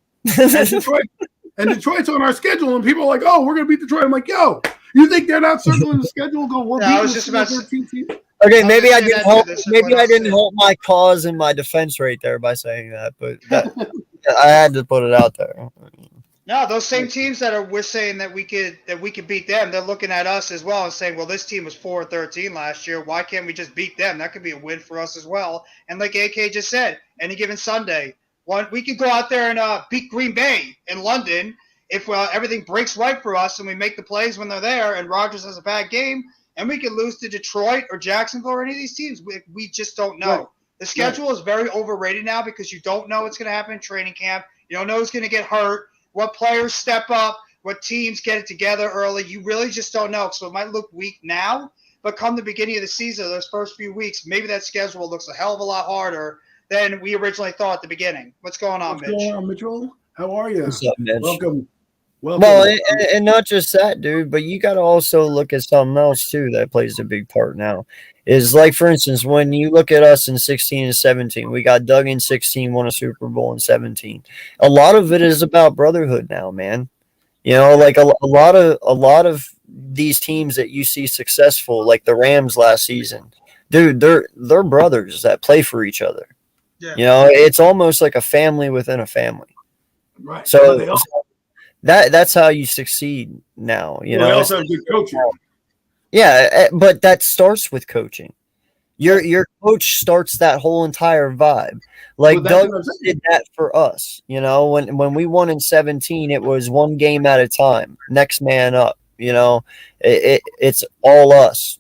Speaker 4: And Detroit's on our schedule, and people are like, oh, we're going to beat Detroit. I'm like, yo. You think they're not circling the schedule?
Speaker 3: I was just about to.
Speaker 2: Okay, maybe I didn't hold my cause in my defense right there by saying that, but I had to put it out there.
Speaker 3: No, those same teams we're saying that we could beat them. They're looking at us as well and saying, well, this team was 4-13 last year. Why can't we just beat them? That could be a win for us as well. And like AK just said, any given Sunday, we could go out there and beat Green Bay in London. if everything breaks right for us and we make the plays when they're there and Rodgers has a bad game and we can lose to Detroit or Jacksonville or any of these teams, we just don't know.
Speaker 4: Right.
Speaker 3: The schedule is very overrated now because you don't know what's going to happen in training camp. You don't know who's going to get hurt, what players step up, what teams get it together early. You really just don't know. So it might look weak now, but come the beginning of the season, those first few weeks, maybe that schedule looks a hell of a lot harder than we originally thought at the beginning. What's going on,
Speaker 4: What's
Speaker 3: Mitch?
Speaker 4: going on, Mitchell? How are you?
Speaker 2: What's up, Mitch?
Speaker 4: Welcome.
Speaker 2: Well, and not just that, dude, but you got to also look at something else too that plays a big part now. Is like, for instance, when you look at us in 16 and 17, we got dug in 16, won a Super Bowl in 17. A lot of it is about brotherhood now, man. You know, like a lot of these teams that you see successful, like the Rams last season, dude, they're brothers that play for each other.
Speaker 3: Yeah.
Speaker 2: You know, it's almost like a family within a family.
Speaker 4: Right.
Speaker 2: So
Speaker 4: They also,
Speaker 2: that's how you succeed now. You
Speaker 4: they
Speaker 2: know,
Speaker 4: also have good coaching.
Speaker 2: yeah, but that starts with coaching. Your coach starts that whole entire vibe. Like
Speaker 4: Well, that's
Speaker 2: Doug
Speaker 4: what I'm saying.
Speaker 2: did that for us. You know, when we won in 17, it was one game at a time, next man up. You know, it's all us.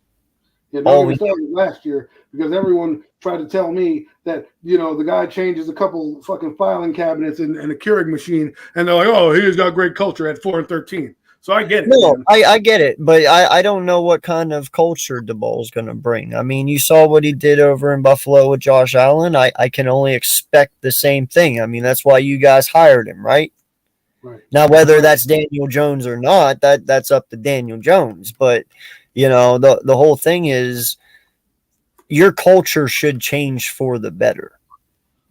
Speaker 4: Yeah,
Speaker 2: all
Speaker 4: don't
Speaker 2: we
Speaker 4: get me started last year because everyone tried to tell me that, you know, the guy changes a couple fucking filing cabinets and a Keurig machine, and they're like, oh, he's got great culture at 4-13. So I get it.
Speaker 2: No,
Speaker 4: Man.
Speaker 2: I get it, but I don't know what kind of culture DeBall's going to bring. I mean, you saw what he did over in Buffalo with Josh Allen. I can only expect the same thing. I mean, that's why you guys hired him, right?
Speaker 4: Right.
Speaker 2: Now, whether that's Daniel Jones or not, that's up to Daniel Jones. But, you know, the whole thing is your culture should change for the better.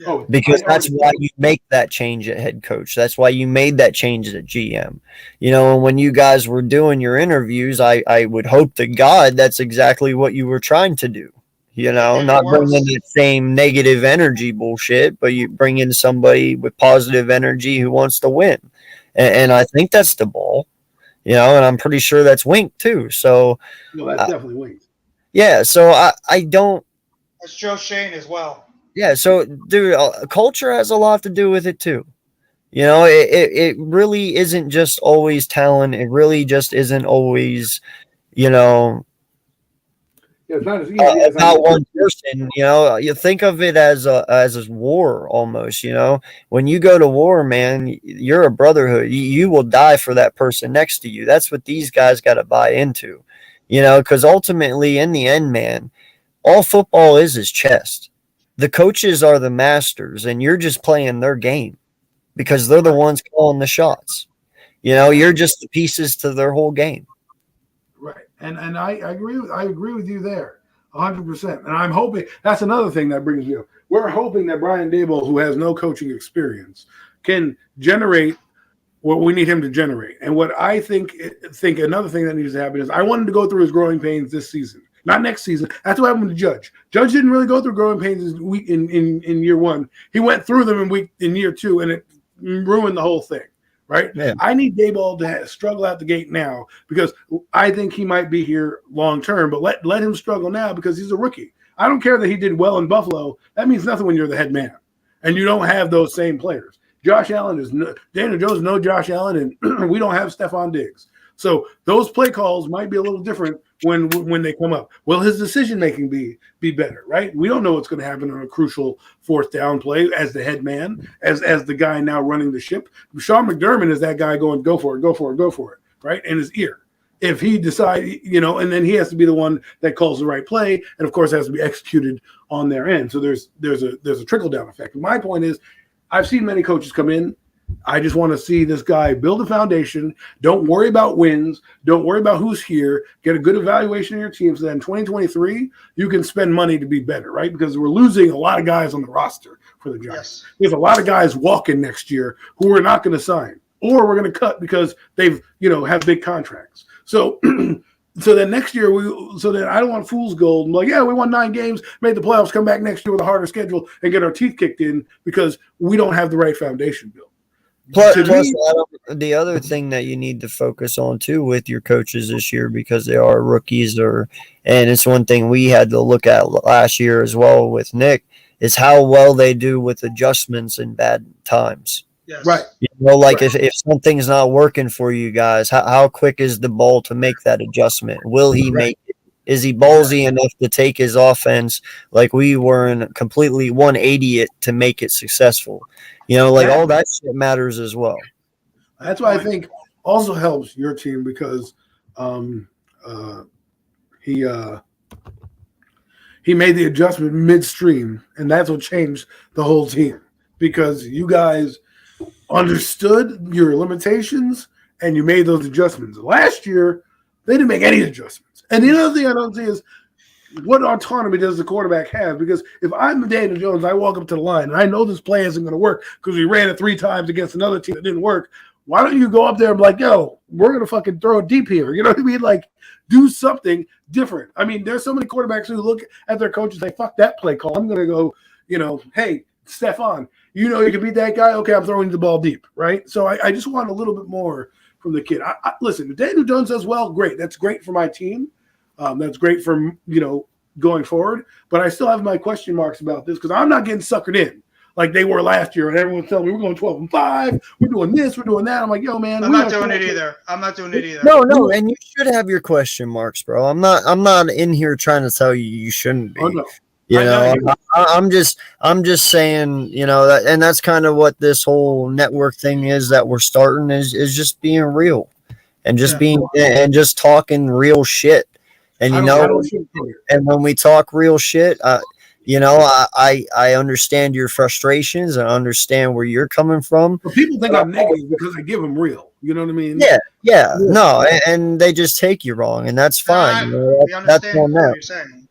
Speaker 4: Oh,
Speaker 2: Because
Speaker 4: I
Speaker 2: that's
Speaker 4: already-
Speaker 2: why you make that change at head coach. That's why you made that change at GM. You know, and when you guys were doing your interviews, I would hope to God that's exactly what you were trying to do. You know,
Speaker 3: And
Speaker 2: not
Speaker 3: it works.
Speaker 2: bring in the same negative energy bullshit, but you bring in somebody with positive energy who wants to win. And I think that's the ball. You know, and I'm pretty sure that's Wink too. So,
Speaker 4: No, that's definitely wings.
Speaker 2: yeah, so I don't.
Speaker 3: That's Joe Shane as well.
Speaker 2: Yeah, so dude, culture has a lot to do with it too. You know, it really isn't just always talent. It really just isn't always, you know,
Speaker 4: Yeah, it's not as easy as
Speaker 2: about one person. You know, you think of it as a war almost. You know, when you go to war, man, you're a brotherhood. You will die for that person next to you. That's what these guys got to buy into. You know, because ultimately, in the end, man, all football is chess. The coaches are the masters, and you're just playing their game because they're the ones calling the shots. You know, you're just the pieces to their whole game.
Speaker 4: Right, and I agree with you there, 100%. And I'm hoping that's another thing that brings me up. We're hoping that Brian Daboll, who has no coaching experience, can generate what we need him to generate. And what I think another thing that needs to happen is I want him to go through his growing pains this season, not next season. That's what happened to Judge. Judge didn't really go through growing pains in year one. He went through them in year two, and it ruined the whole thing. Right?
Speaker 2: Yeah.
Speaker 4: I need Daboll to struggle out the gate now because I think he might be here long term, but let him struggle now because he's a rookie. I don't care that he did well in Buffalo. That means nothing when you're the head man and you don't have those same players. Josh Allen Daniel Jones, no Josh Allen, and we don't have Stephon Diggs. So those play calls might be a little different when they come up. Will his decision making be better, right? We don't know what's going to happen on a crucial fourth down play as the head man, as the guy now running the ship. Sean McDermott is that guy going, go for it, right? In his ear. If he decides, you know, and then he has to be the one that calls the right play, and of course has to be executed on their end. So there's a trickle down effect. My point is, I've seen many coaches come in. I just want to see this guy build a foundation. Don't worry about wins. Don't worry about who's here. Get a good evaluation of your team so that in 2023, you can spend money to be better, right? Because we're losing a lot of guys on the roster for the Giants.
Speaker 3: Yes.
Speaker 4: There's a lot of guys walking next year who we're not going to sign or we're going to cut because they've, you know, have big contracts. So so then next year, I don't want fool's gold. I'm like, yeah, we won 9 games, made the playoffs, come back next year with a harder schedule and get our teeth kicked in because we don't have the right foundation built.
Speaker 2: Plus,
Speaker 4: To me-
Speaker 2: Adam, the other thing that you need to focus on too with your coaches this year, because they are rookies, and it's one thing we had to look at last year as well with Nick, is how well they do with adjustments in bad times.
Speaker 3: Yes.
Speaker 4: Right.
Speaker 2: You know, like if something's not working for you guys, how quick is the ball to make that adjustment? Will he
Speaker 4: Right.
Speaker 2: make it? Is he ballsy enough to take his offense like we were in completely 180 it to make it successful? You know, like all that shit matters as well.
Speaker 4: That's why I think also helps your team because he made the adjustment midstream, and that's what changed the whole team because you guys understood your limitations and you made those adjustments. Last year, they didn't make any adjustments. And the other thing I don't see is what autonomy does the quarterback have? Because if I'm Daniel Jones, I walk up to the line and I know this play isn't going to work because we ran it 3 times against another team that didn't work. Why don't you go up there and be like, yo, we're going to fucking throw it deep here. You know what I mean? Like, do something different. I mean, there's so many quarterbacks who look at their coaches and say, fuck that play call. I'm going to go, hey, Stephon, you can beat that guy. Okay, I'm throwing the ball deep, right? So I just want a little bit more from the kid. Listen, if Daniel Jones does well, great. That's great for my team. That's great for, going forward. But I still have my question marks about this because I'm not getting suckered in like they were last year. And everyone's telling me we're going 12-5. We're doing this. We're doing that. I'm like, yo, man.
Speaker 3: I'm not doing it either.
Speaker 2: No, and you should have your question marks, bro. I'm not in here trying to tell you shouldn't be.
Speaker 4: Oh, no.
Speaker 2: I'm just saying, that, and that's kind of what this whole network thing is that we're starting is just being real and just and just talking real shit. And and when we talk real shit, I understand your frustrations and I understand where you're coming from.
Speaker 4: But people think I'm negative because I give them real. You know what I mean?
Speaker 2: Yeah. No, and they just take you wrong, and that's fine.
Speaker 3: We understand what you're saying.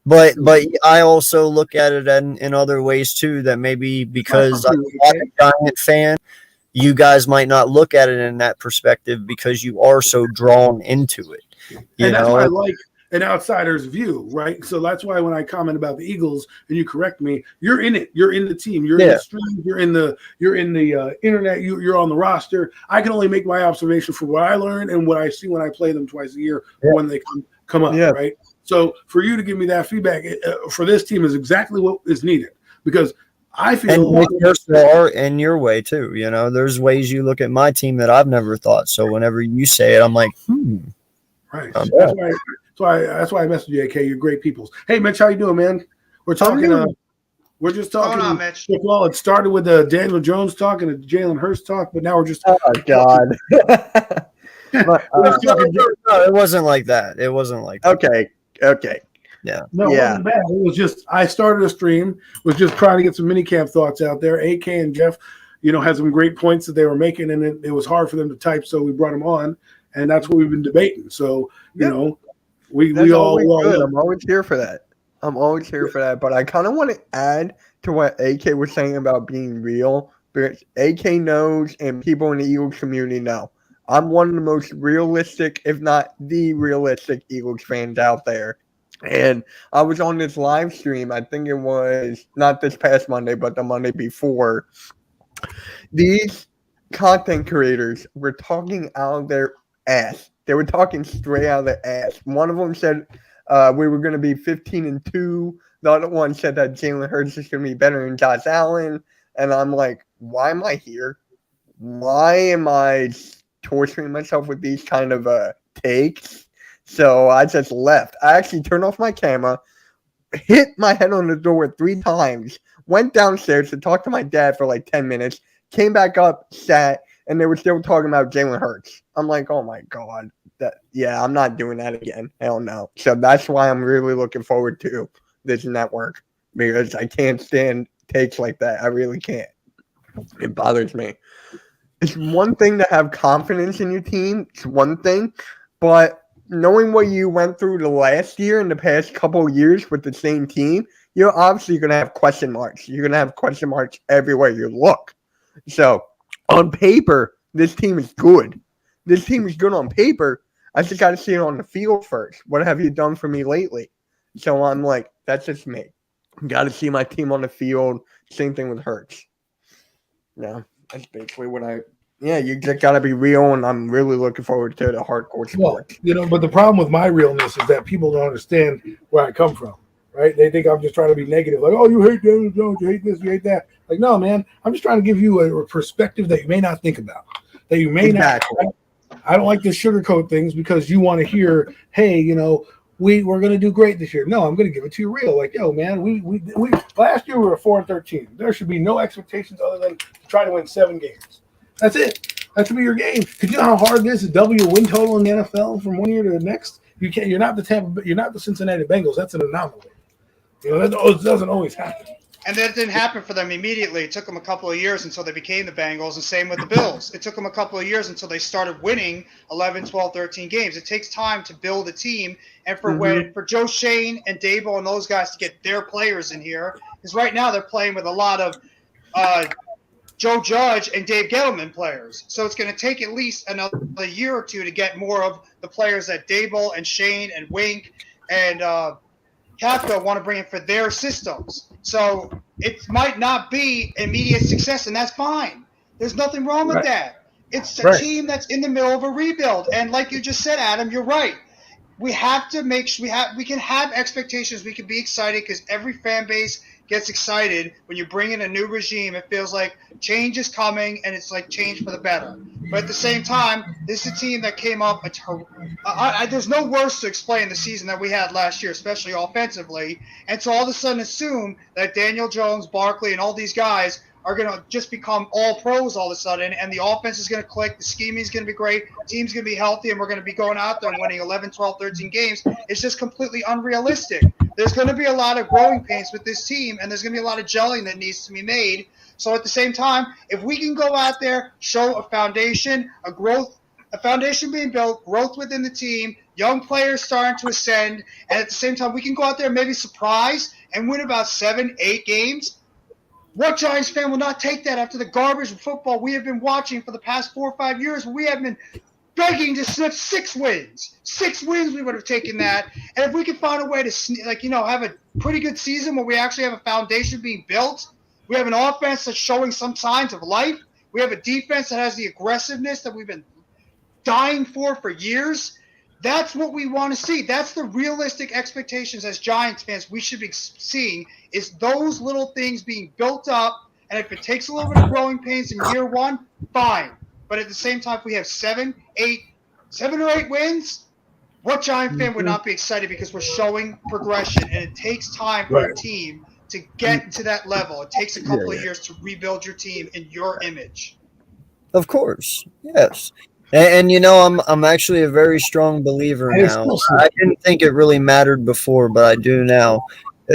Speaker 2: But I also look at it in other ways too. That maybe because I'm a Giant fan, you guys might not look at it in that perspective because you are so drawn into it.
Speaker 4: That's why I like an outsider's view, right? So that's why when I comment about the Eagles and you correct me, you're in it. You're in the team. You're in the stream. You're in the internet. You're on the roster. I can only make my observation for what I learn and what I see when I play them twice a year when they come up, right? So for you to give me that feedback for this team is exactly what is needed because I feel
Speaker 2: and your way too. There's ways you look at my team that I've never thought. So whenever you say it, I'm like,
Speaker 4: right. That's why I messaged you, AK. You're great people. Hey, Mitch, how you doing, man? We're talking. We're just talking.
Speaker 3: Hold on, Mitch.
Speaker 4: Well, it started with Daniel Jones talk and a Jalen Hurts talk, but now we're just.
Speaker 2: Oh God. No, it wasn't like that. It wasn't like that.
Speaker 5: Okay.
Speaker 2: Yeah.
Speaker 4: No, it wasn't bad. It was just I started a stream, was just trying to get some mini camp thoughts out there. AK and Jeff, had some great points that they were making, and it was hard for them to type, so we brought them on, and that's what we've been debating. So we all
Speaker 5: good. I'm always here for that. But I kind of want to add to what AK was saying about being real, because AK knows and people in the Eagles community know. I'm one of the most realistic, if not the realistic Eagles fans out there. And I was on this live stream, I think it was not this past Monday, but the Monday before. These content creators were talking out of their ass. They were talking straight out of their ass. One of them said we were going to be 15-2. The other one said that Jalen Hurts is going to be better than Josh Allen. And I'm like, why am I here? Why am I torturing myself with these kind of takes? So I just left. I actually turned off my camera, hit my head on the door 3 times, went downstairs to talk to my dad for like 10 minutes, came back up, sat, and they were still talking about Jalen Hurts. I'm like, oh my God. I'm not doing that again. Hell no. So that's why I'm really looking forward to this network, because I can't stand takes like that. I really can't. It bothers me. It's one thing to have confidence in your team. It's one thing. But knowing what you went through the last year and the past couple of years with the same team, you're obviously going to have question marks. You're going to have question marks everywhere you look. So on paper, this team is good. This team is good on paper. I just got to see it on the field first. What have you done for me lately? So I'm like, that's just me. Got to see my team on the field. Same thing with Hurts. Yeah, that's basically what you just got to be real, and I'm really looking forward to the hardcore sports.
Speaker 4: But the problem with my realness is that people don't understand where I come from.
Speaker 1: right? They think I'm just trying to be negative, like, oh, you hate Daniel Jones, you hate this, you hate that. Like, no, man, I'm just trying to give you a perspective that you may not think about, that you may
Speaker 5: Exactly.
Speaker 1: not. I don't like to sugarcoat things because you want to hear, hey, we're going to do great this year. No, I'm going to give it to you real. Like, yo, man, we last year we were 4-13. There should be no expectations other than to try to win 7 games. That's it. That should be your game. Because you know how hard it is to double your win total in the NFL from one year to the next. You can't. You're not the Cincinnati Bengals. That's an anomaly. That doesn't always happen.
Speaker 3: And that didn't happen for them immediately. It took them a couple of years until they became the Bengals, and same with the Bills. It took them a couple of years until they started winning 11, 12, 13 games. It takes time to build a team, and for Joe Shane and Dable and those guys to get their players in here, because right now they're playing with a lot of Joe Judge and Dave Gettleman players. So it's going to take at least another year or two to get more of the players that Dable and Shane and Wink and Kafka want to bring in for their systems. So it might not be immediate success, and that's fine. There's nothing wrong with that. It's a team that's in the middle of a rebuild. And like you just said, Adam, you're right. We have to make sure we can have expectations. We can be excited because every fan base gets excited when you bring in a new regime. It feels like change is coming, and it's like change for the better. But at the same time, this is a team that came up. There's no words to explain the season that we had last year, especially offensively. And to all of a sudden assume that Daniel Jones, Barkley, and all these guys are going to just become all pros all of a sudden, and the offense is going to click, the scheming is going to be great, team's going to be healthy, and we're going to be going out there and winning 11, 12, 13 games. It's just completely unrealistic. There's going to be a lot of growing pains with this team, and there's going to be a lot of gelling that needs to be made. So at the same time, if we can go out there, show a foundation, a foundation being built, growth within the team, young players starting to ascend, and at the same time we can go out there and maybe surprise and win about 7, 8 games, what Giants fan will not take that after the garbage of football we have been watching for the past 4 or 5 years? We have been begging to snip 6 wins. 6 wins, we would have taken that. And if we could find a way to, have a pretty good season where we actually have a foundation being built, we have an offense that's showing some signs of life, we have a defense that has the aggressiveness that we've been dying for years. That's what we want to see. That's the realistic expectations as Giants fans we should be seeing, is those little things being built up. And if it takes a little bit of growing pains in year one, fine. But at the same time, if we have 7 or 8 wins, what Giant fan would not be excited because we're showing progression, and it takes time for a team to get to that level. It takes a couple of years to rebuild your team in your image.
Speaker 2: Of course, yes. And I'm actually a very strong believer now. I didn't think it really mattered before, but I do now.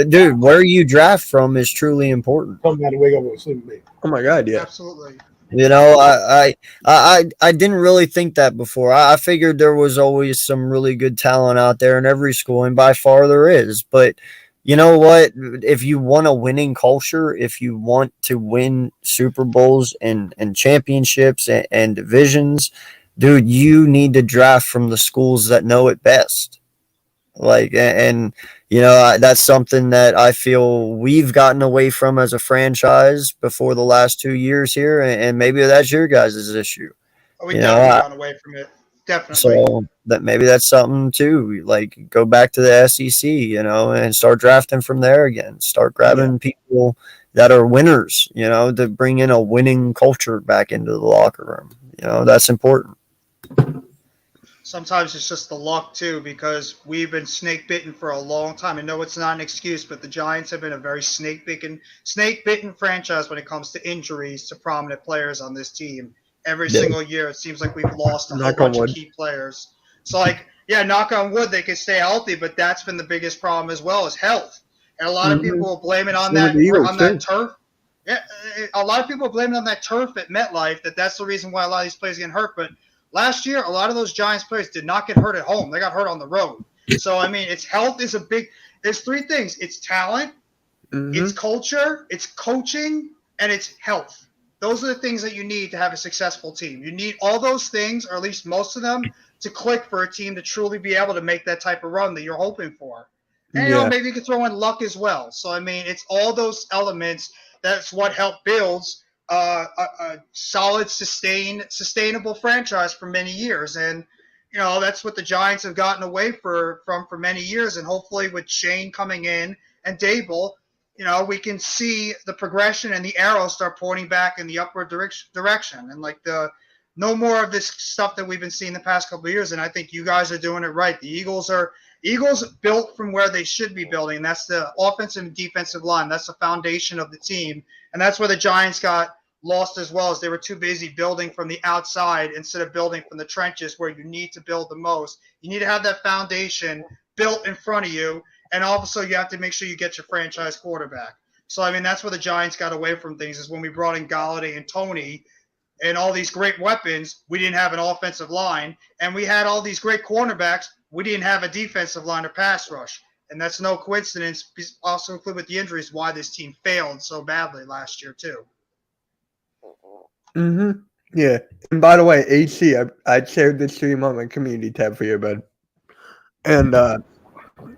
Speaker 2: Dude, where you draft from is truly important.
Speaker 1: Come down to wake up with a sleeping baby.
Speaker 5: Oh my God, yeah.
Speaker 3: Absolutely.
Speaker 2: I didn't really think that before. I figured there was always some really good talent out there in every school, and by far there is. But you know what? If you want a winning culture, if you want to win Super Bowls and championships and divisions, dude, you need to draft from the schools that know it best. That's something that I feel we've gotten away from as a franchise before the last 2 years here, and maybe that's your guys' issue.
Speaker 3: We definitely gone away from it. Definitely.
Speaker 2: So maybe that's something too. Like, go back to the SEC, and start drafting from there again. Start grabbing people that are winners, to bring in a winning culture back into the locker room. That's important.
Speaker 3: Sometimes it's just the luck too, because we've been snake bitten for a long time. I know it's not an excuse, but the Giants have been a very snake bitten franchise when it comes to injuries to prominent players on this team. Every single year, it seems like we've lost a whole bunch of key players. So, knock on wood, they can stay healthy, but that's been the biggest problem as well, is health. And a lot of people will blame it on that turf. Yeah, a lot of people blame it on that turf at MetLife. That's the reason why a lot of these players get hurt. But last year, a lot of those Giants players did not get hurt at home. They got hurt on the road. So, it's health is there's 3 things. It's talent, it's culture, it's coaching, and it's health. Those are the things that you need to have a successful team. You need all those things, or at least most of them, to click for a team to truly be able to make that type of run that you're hoping for. And, maybe you could throw in luck as well. So, it's all those elements. That's what helped builds a solid, sustainable franchise for many years. And, that's what the Giants have gotten away from for many years. And hopefully with Shane coming in and Dable, we can see the progression and the arrow start pointing back in the upward direction. And like no more of this stuff that we've been seeing the past couple of years. And I think you guys are doing it right. The Eagles built from where they should be building. And that's the offensive and defensive line. That's the foundation of the team. And that's where the Giants got lost as well, as they were too busy building from the outside instead of building from the trenches where you need to build the most. You need to have that foundation built in front of you. And also you have to make sure you get your franchise quarterback. So, I mean, that's where the Giants got away from things, is when we brought in Galladay and Tony and all these great weapons, we didn't have an offensive line. And we had all these great cornerbacks, we didn't have a defensive line or pass rush. And that's no coincidence, also included with the injuries, why this team failed so badly last year too.
Speaker 5: Mm-hmm. Yeah. And by the way, AC, I shared this stream on my community tab for you, bud. And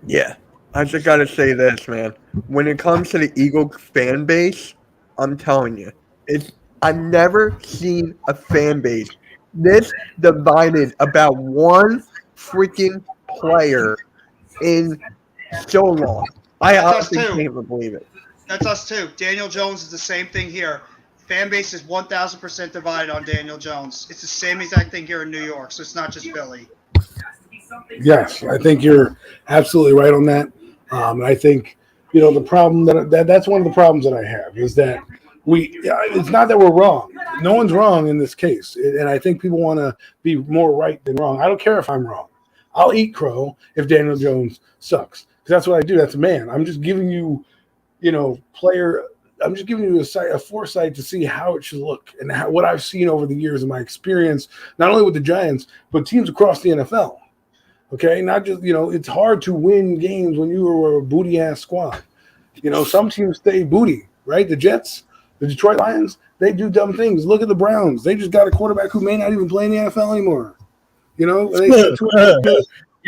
Speaker 5: yeah, I just gotta say this, man. When it comes to the Eagles fan base, I'm telling you, I've never seen a fan base this divided about one freaking player in so long. I honestly can't believe it.
Speaker 3: That's us too. Daniel Jones is the same thing here. Fan base is 1,000% divided on Daniel Jones. It's the same exact thing here in New York, so it's not just Philly.
Speaker 1: Yes, I think you're absolutely right on that. I think, the problem that's one of the problems that I have is that it's not that we're wrong. No one's wrong in this case. And I think people want to be more right than wrong. I don't care if I'm wrong. I'll eat crow if Daniel Jones sucks, because that's what I do. That's a man. I'm just giving you, I'm just giving you a foresight to see how it should look and what I've seen over the years of my experience, not only with the Giants, but teams across the NFL. Okay, not just, it's hard to win games when you are a booty-ass squad. Some teams stay booty, right? The Jets, the Detroit Lions, they do dumb things. Look at the Browns. They just got a quarterback who may not even play in the NFL anymore.
Speaker 2: Yeah,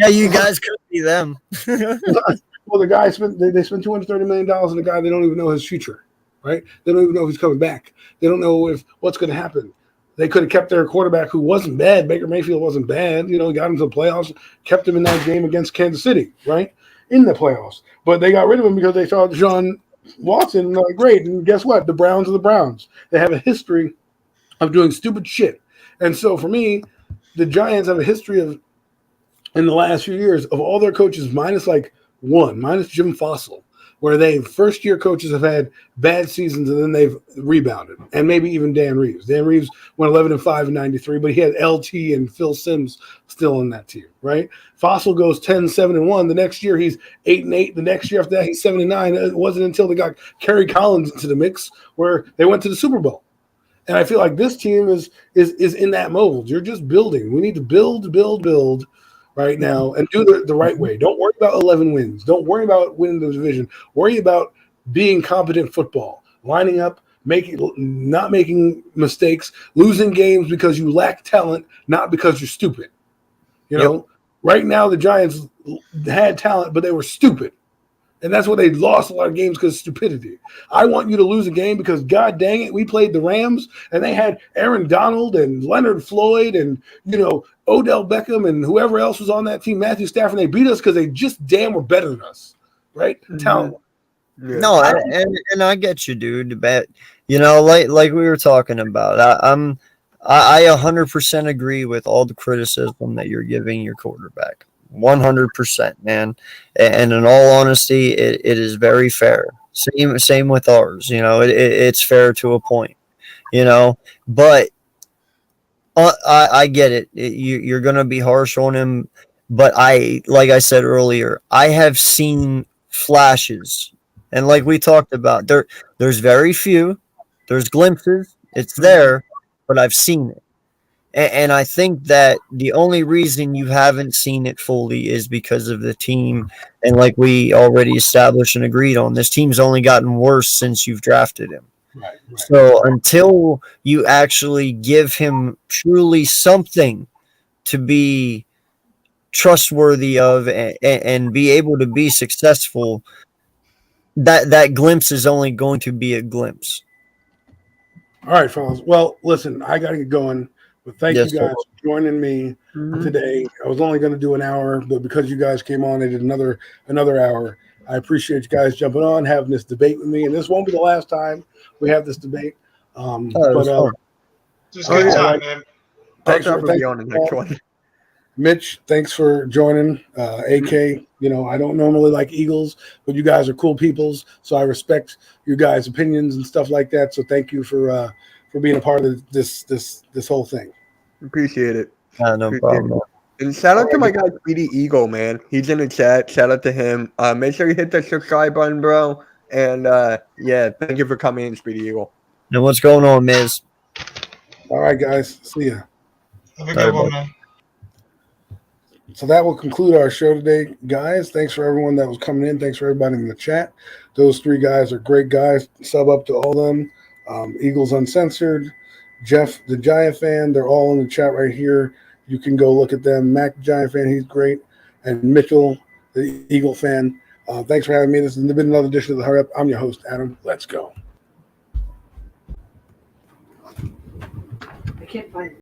Speaker 2: you guys could be them.
Speaker 1: Well, the guy they spent $230 million on a guy they don't even know his future, right? They don't even know if he's coming back. They don't know what's going to happen. They could have kept their quarterback, who wasn't bad. Baker Mayfield wasn't bad. Got him to the playoffs, kept him in that game against Kansas City, right? In the playoffs. But they got rid of him because they saw Deshaun Watson, great. And guess what? The Browns are the Browns. They have a history of doing stupid shit. And so for me, the Giants have a history of, in the last few years, of all their coaches minus Jim Fossil, where first-year coaches have had bad seasons and then they've rebounded, and maybe even Dan Reeves. Dan Reeves went 11-5 in '93, but he had LT and Phil Simms still in that team, right? Fossil goes 10-7-1. The next year he's 8-8. The next year after that he's 7-9. It wasn't until they got Kerry Collins into the mix where they went to the Super Bowl. And I feel like this team is in that mold. You're just building. We need to build right now and do the right way. Don't worry about 11 wins. Don't worry about winning the division. Worry about being competent football, lining up, not making mistakes, losing games because you lack talent, not because you're stupid. Right now the Giants had talent, but they were stupid. And that's why they lost a lot of games, because of stupidity. I want you to lose a game because, God dang it, we played the Rams and they had Aaron Donald and Leonard Floyd and, Odell Beckham and whoever else was on that team, Matthew Stafford. They beat us because they just damn were better than us, right? Mm-hmm. Talent.
Speaker 2: Yeah. No, and I get you, dude. But, like we were talking about, I 100% agree with all the criticism that you're giving your quarterback. 100%, man. And in all honesty, it is very fair. Same with ours. It's fair to a point. But I get it. You're going to be harsh on him. But like I said earlier, I have seen flashes, and like we talked about, there's very few. There's glimpses. It's there, but I've seen it. And I think that the only reason you haven't seen it fully is because of the team. And like we already established and agreed on, this team's only gotten worse since you've drafted him. Right. So until you actually give him truly something to be trustworthy of and be able to be successful, that glimpse is only going to be a glimpse.
Speaker 1: All right, fellas. Well, listen, I got to get going.
Speaker 4: But thank
Speaker 2: Yes,
Speaker 4: you
Speaker 2: sir.
Speaker 4: guys for joining me today. I was only going to do an hour, but because you guys came on, I did another hour. I appreciate you guys jumping on, having this debate with me, and this won't be the last time we have this debate.
Speaker 2: Oh, it was
Speaker 4: But
Speaker 2: fun.
Speaker 3: It was a good
Speaker 5: yeah.
Speaker 3: time, man.
Speaker 5: I'll probably be on the next one.
Speaker 4: Mitch, thanks for joining. AK, I don't normally like Eagles, but you guys are cool peoples, so I respect your guys' opinions and stuff like that. So thank you for being a part of this whole thing.
Speaker 5: Appreciate it.
Speaker 2: No
Speaker 5: Appreciate
Speaker 2: problem.
Speaker 5: it.
Speaker 2: Man.
Speaker 5: And shout out to my guy Speedy Eagle, man. He's in the chat. Shout out to him. Make sure you hit the subscribe button, bro. And yeah, thank you for coming in, Speedy Eagle.
Speaker 2: And what's going on, Miz?
Speaker 4: All right, guys. See ya.
Speaker 3: Have a good one, man.
Speaker 4: So that will conclude our show today, guys. Thanks for everyone that was coming in. Thanks for everybody in the chat. Those three guys are great guys. Sub up to all of them. Eagles Uncensored, Jeff the Giant Fan. They're all in the chat right here. You can go look at them. Mac the Giant Fan, he's great. And Mitchell, the Eagle Fan. Thanks for having me. This has been another edition of the Hurry Up. I'm your host, Adam. Let's go.
Speaker 6: I can't find it.